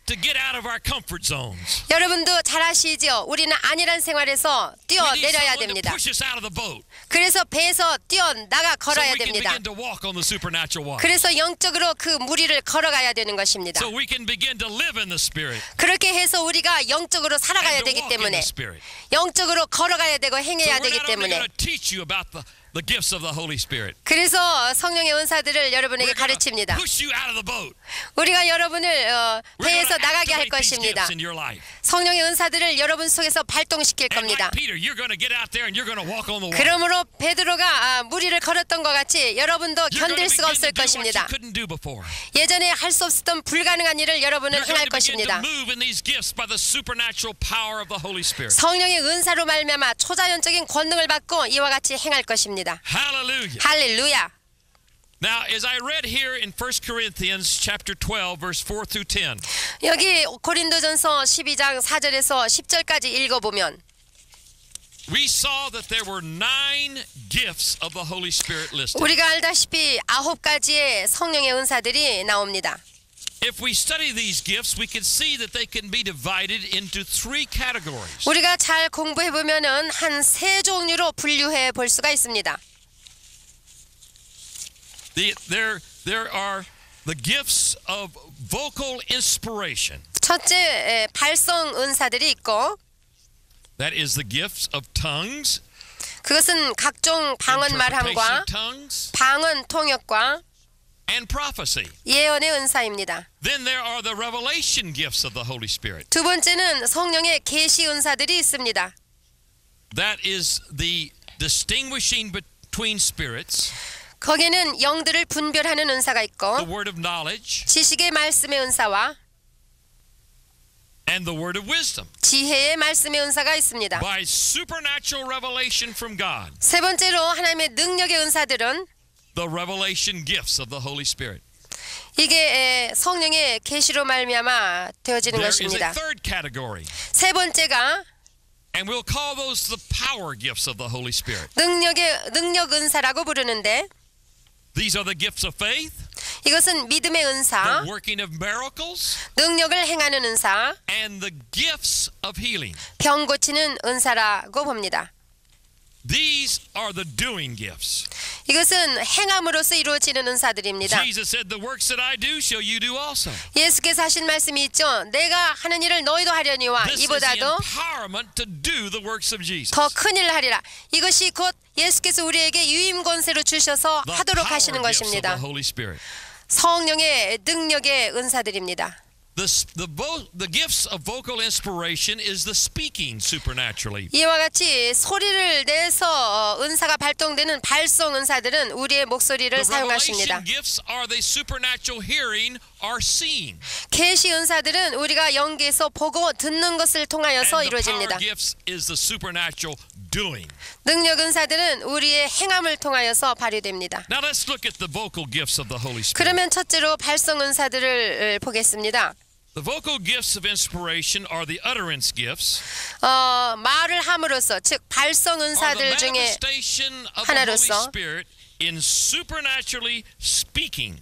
to get out of our comfort zones? 여러분도 잘 아시죠? 우리는 안일한 생활에서 We need 뛰어내려야 someone to 됩니다. push us out of the boat 그래서 배에서 뛰어나가 so 걸어야 we can 됩니다. begin to walk on the supernatural water. 그래서 영적으로 그 무리를 걸어가야 되는 것입니다. So we can begin to live in the Spirit 그렇게 해서 우리가 영적으로 살아가야 and to 되기 walk in 때문에 the Spirit. 영적으로 걸어가야 되고 So 행해야 we're 되기 not only 때문에 going to teach you about the gifts of the Holy Spirit. 그래서 성령의 은사들을 여러분에게 We're going to 가르칩니다. push you out of the boat. 우리가 여러분을 We're going 배에서 to 나가게 할 activate these 것입니다. gifts in your life. 성령의 은사들을 여러분 속에서 발동시킬 And 겁니다. like Peter, you're going to get out there and you're going to walk on the water. 그러므로 베드로가 무리를 걸었던 것 같이 여러분도 You're going 견딜 to 수가 begin 없을 to do what you 것입니다. couldn't do before. 예전에 할 수 없었던 불가능한 일을 여러분은 You're going 행할 to begin to 것입니다. move in these gifts by the supernatural power of the Holy Spirit. 성령의 은사로 말미암아 초자연적인 권능을 받고 이와 같이 행할 것입니다. Hallelujah. 할렐루야. Now, as I read here in 1 Corinthians chapter 12, verse 4 through 10, 여기 고린도전서 12장 4절에서 10절까지 읽어보면 we saw that there were 9 gifts of the Holy Spirit listed. 우리가 알다시피 9가지의 성령의 은사들이 나옵니다. If we study these gifts, we can see that they can be divided into 3 categories. 우리가 잘 공부해보면은 한 3종류로 분류해 볼 수가 있습니다. There are the gifts of vocal inspiration. 첫째, 발성 은사들이 있고 That is the gifts of tongues, 그것은 각종 방언 interpretation 말함과 of tongues, 방언 통역과 and prophecy. 예언의 은사입니다. Then there are the revelation gifts of the Holy Spirit. 두 번째는 성령의 계시 은사들이 있습니다. That is the distinguishing between spirits, 거기는 영들을 분별하는 은사가 있고 the word of knowledge, 지식의 말씀의 은사와 and the word of wisdom. 지혜의 말씀의 은사가 있습니다. By supernatural revelation from God, 세 번째로 하나님의 능력의 은사들은 the revelation gifts of the Holy Spirit. 이게 성령의 계시로 말미암아 되어지는 There is a 것입니다. third category, 세 번째가 and we'll call those the power gifts of the Holy Spirit. 능력 은사라고 부르는데 These are the gifts of faith, 이것은 믿음의 the 은사, working of miracles, 능력을 행하는 은사, and the gifts of healing. 병 고치는 은사라고 봅니다. These are the doing gifts. 이것은 행함으로써 이루어지는 은사들입니다. Jesus said, "The works that I do shall you do also." 예수께서 하신 말씀이 있죠. 내가 하는 일을 너희도 하려니와 This is the 이보다도 empowerment to do the works of Jesus. 더 큰 일을 하리라. 이것이 곧 예수께서 우리에게 유임 권세로 주셔서 The 하도록 power 하시는 gifts of the 것입니다. Holy Spirit. 성령의 능력의 은사들입니다. The gifts of vocal inspiration is the speaking supernaturally. 이와 같이 소리를 내서 은사가 발동되는 발성 은사들은 우리의 목소리를 The 사용하십니다. revelation gifts are the supernatural hearing or seeing. 계시 은사들은 우리가 영계에서 보고 듣는 것을 통하여서 And the power 이루어집니다. gifts is the supernatural doing. 능력 은사들은 우리의 행함을 통하여서 발휘됩니다. Now let's look at the vocal gifts of the Holy Spirit. 그러면 첫째로 발성 은사들을 보겠습니다. The vocal gifts of inspiration are the utterance gifts. 말을 함으로써 즉 발성 Are the 은사들 중에 manifestation of the Holy 하나로서 Spirit in supernaturally speaking.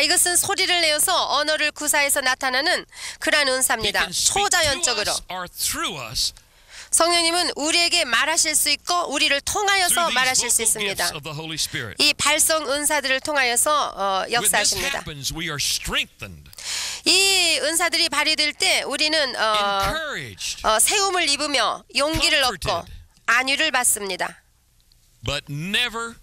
이것은 소리를 내어서 언어를 구사해서 나타나는 그러한 He 은사입니다. can speak to 초자연적으로 us or through us 성령님은 우리에게 말하실 수 있고 우리를 통하여서 through these 말하실 수 vocal gifts 있습니다. of the Holy Spirit. 이 발성 은사들을 통하여서 When this 역사하십니다. happens, we are strengthened, 이 은사들이 발휘될 때 우리는 encouraged, 세움을 입으며 용기를 얻고 comforted. 안위를 받습니다. but never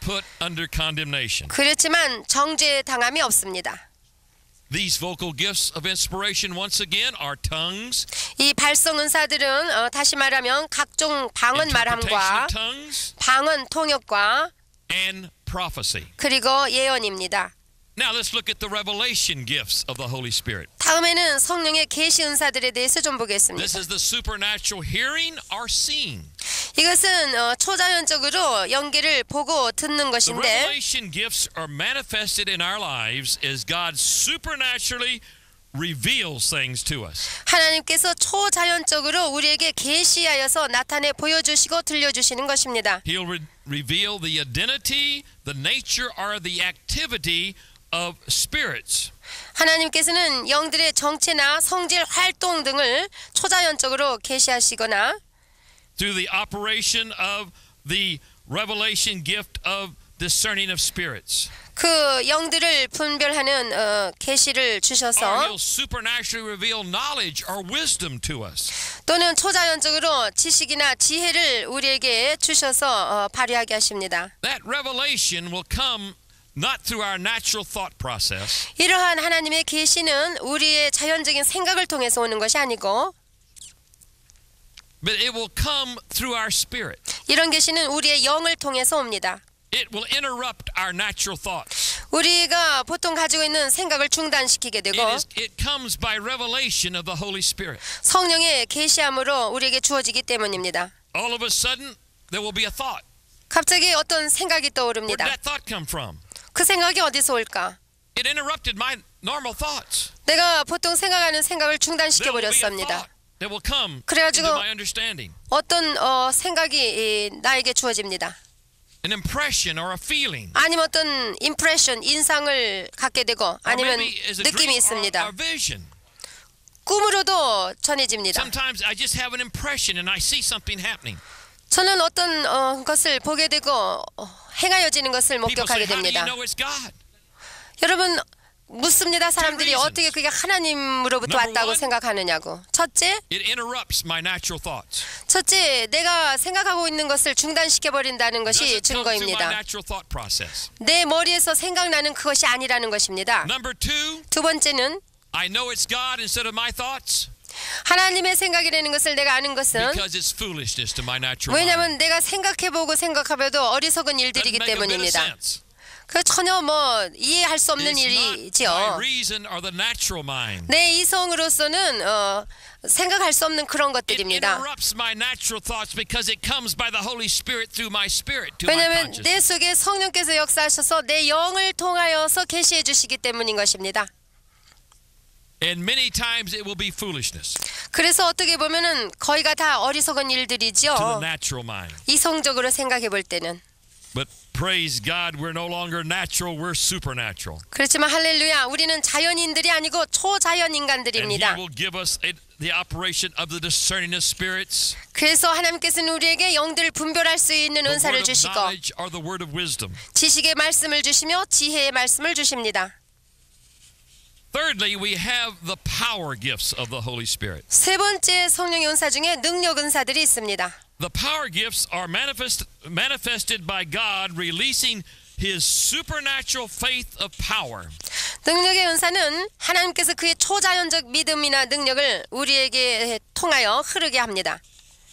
put under condemnation. 그렇지만 정죄 당함이 없습니다. These vocal gifts of inspiration, once again, are tongues, 이 발성 은사들은 다시 말하면 각종 방언 interpretation 말함과 of tongues, 방언 통역과 and prophecy. 그리고 예언입니다. Now let's look at the revelation gifts of the Holy Spirit. 다음에는 성령의 계시 은사들에 대해서 좀 This 보겠습니다. is the supernatural hearing or seeing. 이것은 초자연적으로 연기를 보고 듣는 The 것인데 revelation gifts are manifested in our lives as God supernaturally reveals things to us. 하나님께서 초자연적으로 우리에게 계시하여서 나타내 보여주시고 들려주시는 것입니다. He'll reveal the identity, the nature, or the activity of spirits. 하나님께서는 영들의 정체나 성질 활동 등을 초자연적으로 계시하시거나 Through the operation of the revelation gift of discerning of spirits. 그 영들을 분별하는 계시를 Or 주셔서 he'll supernaturally reveal knowledge or wisdom to us. 또는 초자연적으로 지식이나 지혜를 우리에게 주셔서 발휘하게 하십니다. That revelation will come not through our natural thought process, 이러한 하나님의 계시는 우리의 자연적인 생각을 통해서 오는 것이 아니고 but it will come through our spirit. 이런 계시는 우리의 영을 통해서 옵니다. It will interrupt our natural thoughts. 우리가 보통 가지고 있는 생각을 중단시키게 되고 It comes by revelation of the Holy Spirit. 성령의 계시함으로 우리에게 주어지기 때문입니다. All of a sudden, there will be a thought. 갑자기 어떤 생각이 Where did 떠오릅니다. that thought come from? 그 생각이 어디서 올까? It interrupted my normal thoughts. 내가 보통 생각하는 생각을 중단시켜 There will be a 버렸습니다. thought that will come 그래가지고 into my understanding. 어떤 생각이 나에게 주어집니다. An impression or a feeling. 아니면 어떤 임프레션, 인상을 갖게 되고 Or 아니면 maybe as a 느낌이 dream or 있습니다. a vision. 꿈으로도 전해집니다. Sometimes I just have an impression and I see something happening. 저는 어떤 것을 보게 되고 행하여지는 것을 People say, 목격하게 how do you 됩니다. know it's God? 여러분 묻습니다. 사람들이 reasons. 어떻게 그게 하나님으로부터 Number 왔다고 one. 생각하느냐고. 첫째, It interrupts my natural thoughts. 내가 생각하고 있는 것을 중단시켜 버린다는 것이 Doesn't come through my 증거입니다. natural thought process. 내 머리에서 생각나는 그것이 아니라는 것입니다. Number two, 두 번째는 I know it's God instead of my thoughts 하나님의 생각이라는 것을 내가 아는 것은 because it's foolishness to my natural mind. 왜냐하면 내가 생각해보고 생각하며도 어리석은 Doesn't 일들이기 make a bit of 때문입니다. sense. 그 전혀 이해할 수 없는 It's not by 일이지요. reason or the natural mind. 내 이성으로서는 생각할 수 없는 그런 It 것들입니다. interrupts my natural thoughts because it comes by the Holy Spirit through my spirit to my 왜냐하면 consciousness. 내 속에 성령께서 역사하셔서 내 영을 통하여서 계시해 주시기 때문인 것입니다. And many times it will be foolishness 그래서 어떻게 보면은 거의가 다 어리석은 to the 일들이죠. natural mind. 이성적으로 생각해 볼 때는. But praise God, we're no longer natural, we're supernatural. 그렇지만 할렐루야, 우리는 자연인들이 아니고 초자연 And He 인간들입니다. will give us the operation of the discerning of spirits, 그래서 하나님께서는 우리에게 영들을 분별할 수 있는 the 은사를 word of 주시고 knowledge or the word of wisdom. 지식의 말씀을 주시며 지혜의 말씀을 주십니다. Thirdly, we have the power gifts of the Holy Spirit. 세 번째 성령의 은사 중에 능력 은사들이 있습니다. The power gifts are manifested by God releasing His supernatural faith of power. 능력의 은사는 하나님께서 그의 초자연적 믿음이나 능력을 우리에게 통하여 흐르게 합니다.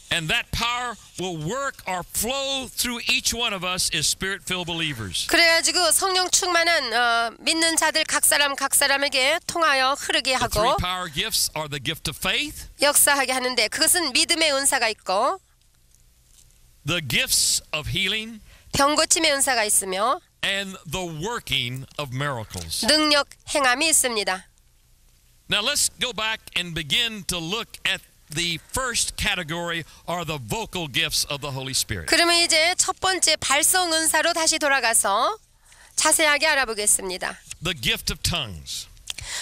And that power will work or flow through each one of us as spirit-filled believers. 그래가지고 성령 충만한 믿는 자들 각 사람에게 통하여 흐르게 The three 하고 power gifts are the gift of faith, 역사하게 하는데 그것은 믿음의 은사가 있고 the gifts of healing, 병고침의 은사가 있으며 and the working of miracles. 능력 행함이 있습니다. Now let's go back and begin to look at the first category are the vocal gifts of the Holy Spirit. 그러면 이제 첫 번째 발성 은사로 다시 돌아가서 자세하게 알아보겠습니다. The gift of tongues.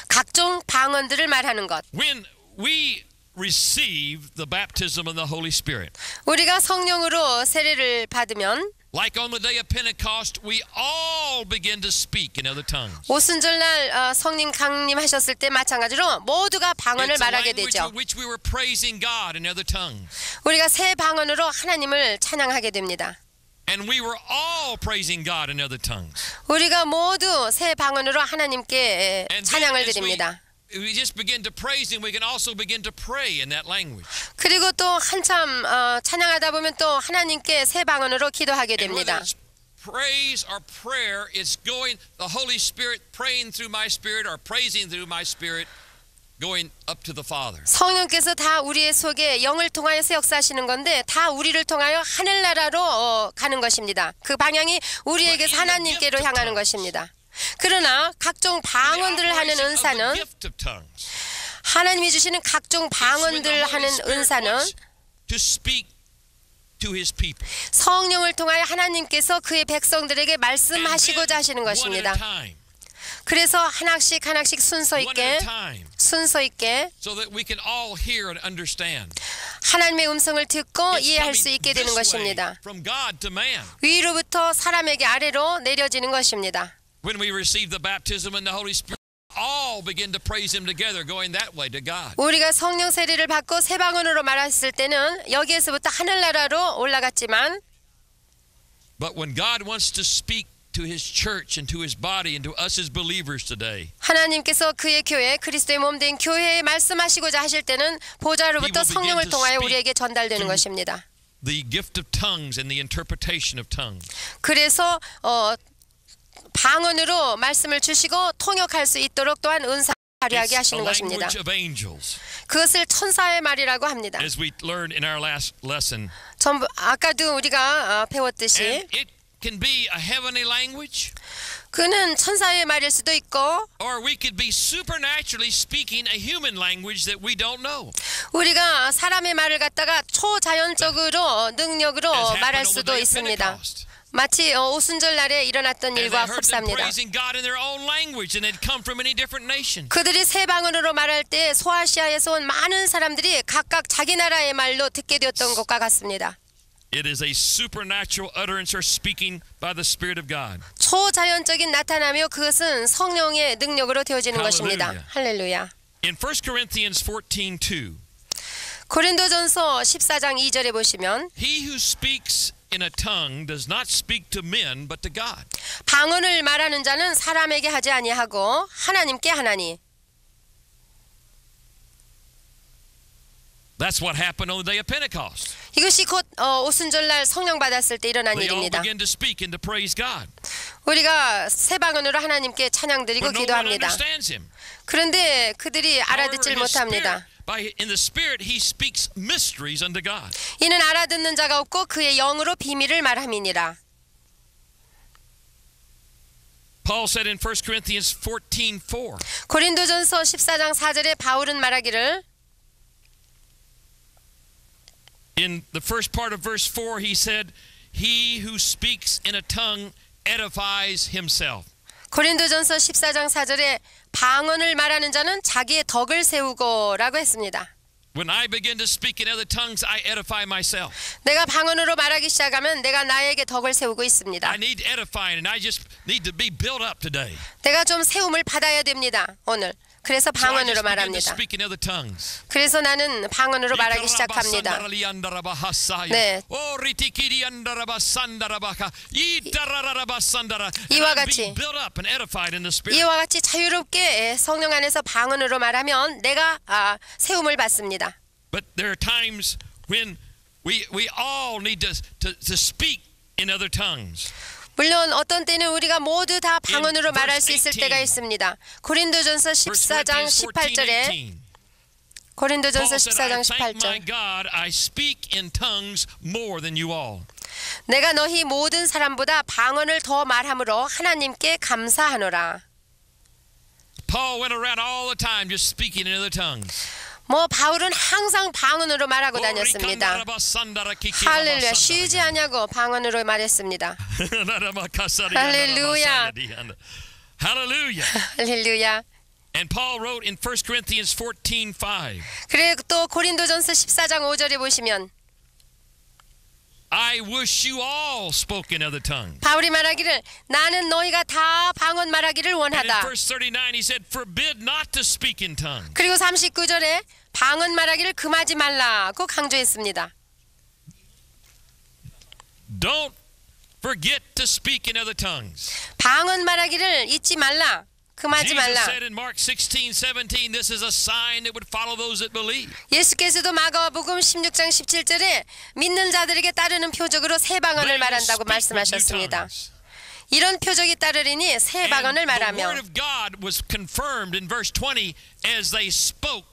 각종 방언들을 말하는 것. When we receive the baptism of the Holy Spirit, 우리가 성령으로 세례를 받으면 like on the day of Pentecost, we all begin to speak in other tongues. 오순절날 성령 강림하셨을 때 마찬가지로 모두가 방언을 It's a 말하게 language 되죠. in which we were praising God in other tongues. 우리가 새 방언으로 하나님을 찬양하게 됩니다. And we were all praising God in other tongues. 우리가 모두 새 방언으로 하나님께 And then 찬양을 as 드립니다. we just begin to praise Him, we can also begin to pray in that language. 그리고 또 한참 찬양하다 보면 또 하나님께 새 방언으로 기도하게 And whether 됩니다. it's praise or prayer, it's going, the Holy Spirit praying through my spirit or praising through my spirit, going up to the Father. 성령께서 다 우리의 속에 영을 통하여서 역사하시는 건데 다 우리를 통하여 하늘나라로 가는 것입니다. 그 방향이 우리에게서 하나님께로 향하는 것입니다. 그러나 각종 방언들을 하는 은사는 하나님이 주시는 각종 방언들을 하는 은사는 to speak to His people. 성령을 통하여 하나님께서 그의 백성들에게 And 말씀하시고자 then 하시는 one at a 것입니다. time, 그래서 하나씩 순서 one at a 있게 time, 순서 있게 so that we can all hear and understand. 하나님의 음성을 듣고 It's 이해할 수 coming 있게 되는 this way 것입니다. from God to man. 위로부터 사람에게 아래로 내려지는 것입니다. When we receive the baptism in the Holy Spirit, all begin to praise Him together, going that way to God. 우리가 성령 세례를 받고 새 방언으로 말했을 때는 여기에서부터 하늘나라로 올라갔지만 But when God wants to speak to His church and to His body and to us as believers today, 하나님께서 그의 교회 그리스도의 몸 된 교회에 말씀하시고자 하실 때는 보좌로부터 성령을 통하여 우리에게 전달되는 것입니다. the gift of tongues and the interpretation of tongues. 그래서 방언으로 말씀을 주시고 통역할 수 있도록 또한 은사 발휘하게 It's a 하시는 것입니다. language of angels, 그것을 천사의 말이라고 합니다. as we learned in our last lesson. 전부 아까도 우리가 배웠듯이 And it can be a heavenly language, 그는 천사의 말일 수도 있고 or we could be supernaturally speaking a human language that we don't know. 우리가 사람의 말을 갖다가 초자연적으로 능력으로 As happened 말할 on the 수도 day of 있습니다. Pentecost. 마치 오순절 날에 일어났던 And 일과 they heard them 흡사합니다. praising God in their own language, and they'd come from many different nations. 그들이 새 방언으로 말할 때 소아시아에서 온 많은 사람들이 각각 자기 나라의 말로 듣게 되었던 것과 같습니다. It is a supernatural utterance or speaking by the Spirit of God. 초자연적인 나타나며 그것은 성령의 능력으로 되어지는 것입니다. 할렐루야. In 1 Corinthians 14:2, 고린도전서 14장 2절에 보시면 he who speaks in a tongue does not speak to men but to God. 방언을 말하는 자는 사람에게 하지 아니하고 하나님께 하나니. That's what happened on the day of Pentecost. 이것이 곧 오순절날 성령 받았을 때 일어난 They all 일입니다. began to speak and to praise God. 우리가 새 방언으로 하나님께 찬양드리고 But no one 기도합니다. understands him. 그런데 그들이 알아듣질 However, 못합니다. in the Spirit, he speaks mysteries unto God. 이는 알아듣는 자가 없고 그의 영으로 비밀을 말함이니라. Paul said in 1 Corinthians 14:4, 고린도전서 14장 4절에 바울은 말하기를 in the first part of verse 4, he said, he who speaks in a tongue edifies himself. 고린도전서 14장 4절에 방언을 말하는 자는 자기의 덕을 세우고라고 했습니다. When I begin to speak in other tongues, I edify myself. 내가 방언으로 말하기 시작하면 내가 나에게 덕을 세우고 있습니다. I need edifying, and I just need to be built up today. 내가 좀 세움을 받아야 됩니다. 오늘. 그래서 So I 방언으로 just begin to 말합니다. speak in other tongues. 그래서 나는 방언으로 말하기 시작합니다. 네. 이와 같이 이와 같이 자유롭게 성령 안에서 방언으로 말하면 내가 세움을 받습니다. But there are times when we all need to speak in other tongues. 물론 어떤 때는 우리가 모두 다 방언으로 In 말할 verse 수 있을 18. 때가 있습니다. 고린도전서 14장 18절에 고린도전서 Paul said, I 14장 thank my 18절 God, I speak in tongues more than you all. 내가 너희 모든 사람보다 방언을 더 말함으로 하나님께 감사하노라. Paul went around all the time just speaking in other tongues. 뭐 바울은 항상 방언으로 말하고 다녔습니다. 할렐루야. 쉬지 않냐고 방언으로 말했습니다. 할렐루야. Hallelujah. 할렐루야. And Paul wrote in 1 Corinthians 14:5. 그래 또 고린도전서 14장 5절에 보시면 I wish you all spoke in other tongues. 바울이 말하기를 나는 너희가 다 방언 말하기를 And in 원하다. verse 39 he said, forbid not to speak in tongues. 그리고 39절에 방언 말하기를 금하지 말라고 강조했습니다. Don't forget to speak in other tongues. 방언 말하기를 잊지 말라. 금하지 Jesus 말라. said in Mark 16:17, this is a sign that would follow those that believe. 예수께서도 마가복음 16장 17절에 믿는 자들에게 따르는 표적으로 새 방언을 They will 말한다고 speak with new 말씀하셨습니다. tongues. 이런 표적이 따르리니 새 And 방언을 the 말하며 word of God was confirmed in verse 20 as they spoke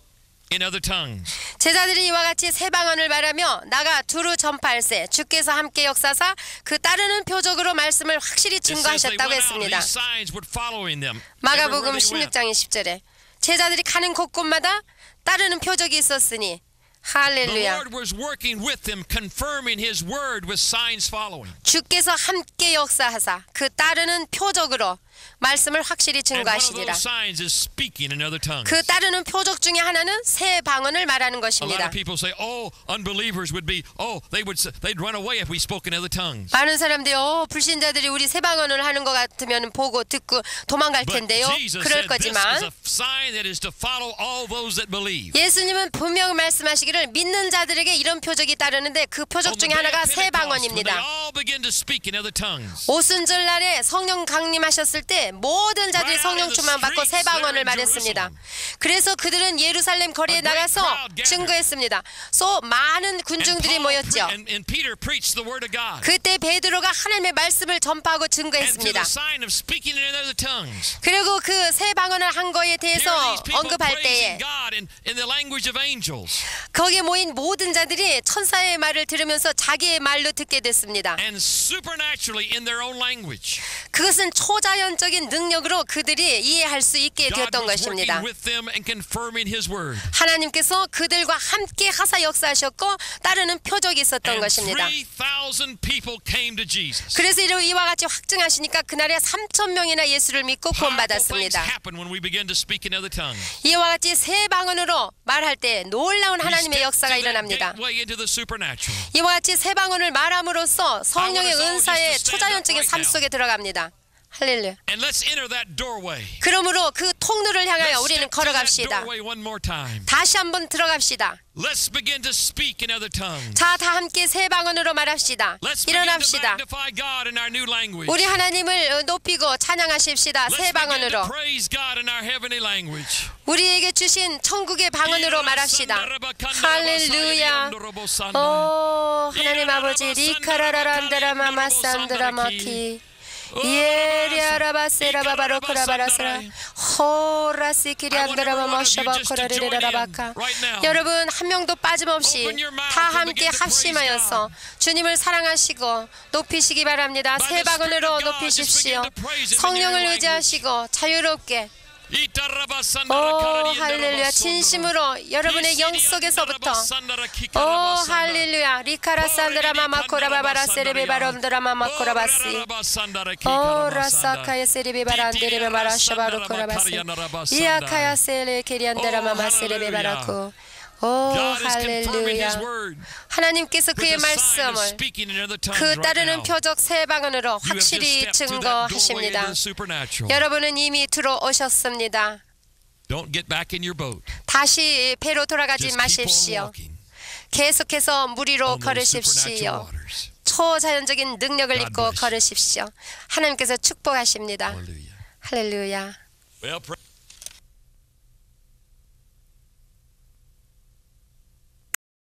in other tongues. 제자들이 이와 같이 새 방언을 말하며 나가 두루 전파할세 주께서 함께 역사사 그 따르는 표적으로 말씀을 확실히 It says they 증거하셨다고 went out, 했습니다. these signs would following them. 마가복음 everywhere they went. 16장 20절에 제자들이 가는 곳곳마다 따르는 표적이 있었으니 The 할렐루야. Lord was working with them, confirming His word with signs following. 주께서 함께 역사하사 그 따르는 표적으로 말씀을 확실히 And one of 증거하시리라. those signs is speaking in other tongues. 그 따르는 표적 중에 하나는 새 방언을 말하는 A lot 것입니다. of people say, "Oh, unbelievers would be, they'd run away if we spoke in other tongues." 많은 사람들이 불신자들이 우리 새 방언을 하는 것 같으면 보고 듣고 도망갈 But 텐데요. Jesus 그럴 said this is 거지만 a sign that is to follow all those that believe. 예수님은 분명 말씀하시기를 믿는 자들에게 이런 표적이 따르는데 그 표적 On the 중에 day of 하나가 새 Pentecost, when they 방언입니다. all begin to speak in other tongues. 오순절 날에 성령 강림하셨을 때 모든 자들이 성령 충만 받고 새 방언을 말했습니다. 그래서 그들은 예루살렘 거리에 나가서 증거했습니다. 또 많은 군중들이 모였죠. And Peter preached the word of God. 그때 베드로가 하나님의 말씀을 전파하고 And to 증거했습니다. the sign of speaking in other tongues. 그리고 그 새 방언을 한 거에 Here are 대해서 these people 언급할 praising 때에 God in the language of angels. 거기에 모인 모든 자들이 천사의 말을 들으면서 자기의 말로 듣게 됐습니다. And supernaturally in their own language. 그것은 초자연적인 능력으로 그들이 이해할 수 있게 God 되었던 was working 것입니다. with them and confirming His word. 하나님께서 그들과 함께 하사 역사하셨고 따르는 표적이 있었던 And 것입니다. 3,000 people came to Jesus. 그래서 이와 같이 확증하시니까 그날에 3,000명이나 예수를 믿고 Powerful things 구원받았습니다. happen when we begin to speak in other tongues. 이와 같이 새 방언으로 말할 때 놀라운 We 하나님의 step 역사가 to that 일어납니다. gateway into the supernatural. 이와 같이 새 방언을 말함으로써 성령의 I want us all 은사의 just to stand 초자연적인 up 삶 right 속에 들어갑니다. 할렐루야. And let's enter that doorway. 그러므로 그 통로를 향하여 Let's 우리는 step to that 걸어갑시다. doorway one more time. 다시 한번 들어갑시다. Let's begin to speak in other tongues. 자, 다 함께 새 방언으로 말합시다. Let's begin to 일어납시다. magnify God in our new language. 우리 하나님을 높이고 찬양하십시다. Let's 새 begin to 방언으로. praise God in our heavenly language. 우리에게 주신 천국의 방언으로 말합시다. 할렐루야. 하나님 아버지 리카라라란다라마마 산드라마키 예리아라바세라바바로크라바라스라 호라시키리안다라마마샤바코라리라라바카. 여러분 한 명도 빠짐없이 다 함께 합심하여서 주님을 사랑하시고 높이시기 바랍니다. 새 방언으로 높이십시오. 성령을 의지하시고 자유롭게 할렐루야. 진심으로 여러분의 영 속에서부터 할렐루야. 리카라산드라마마코라바바라 세레베바롬드라마마코라바시 라사카야 세레베바란데레베바라샤바로코라바시 이아카야 세레케리안드라마마 세레베바라코. 할렐루야. 하나님께서 그의 말씀을 그 따르는 표적 새 방언으로 확실히 증거하십니다. 여러분은 이미 들어오셨습니다. Don't get back in your boat. 다시 배로 돌아가지 Just keep on 마십시오. walking 계속해서 물 위로 on those supernatural 걸으십시오. waters. 초자연적인 능력을 God 입고 bless you. 걸으십시오. 하나님께서 축복하십니다. Hallelujah. 할렐루야. Well,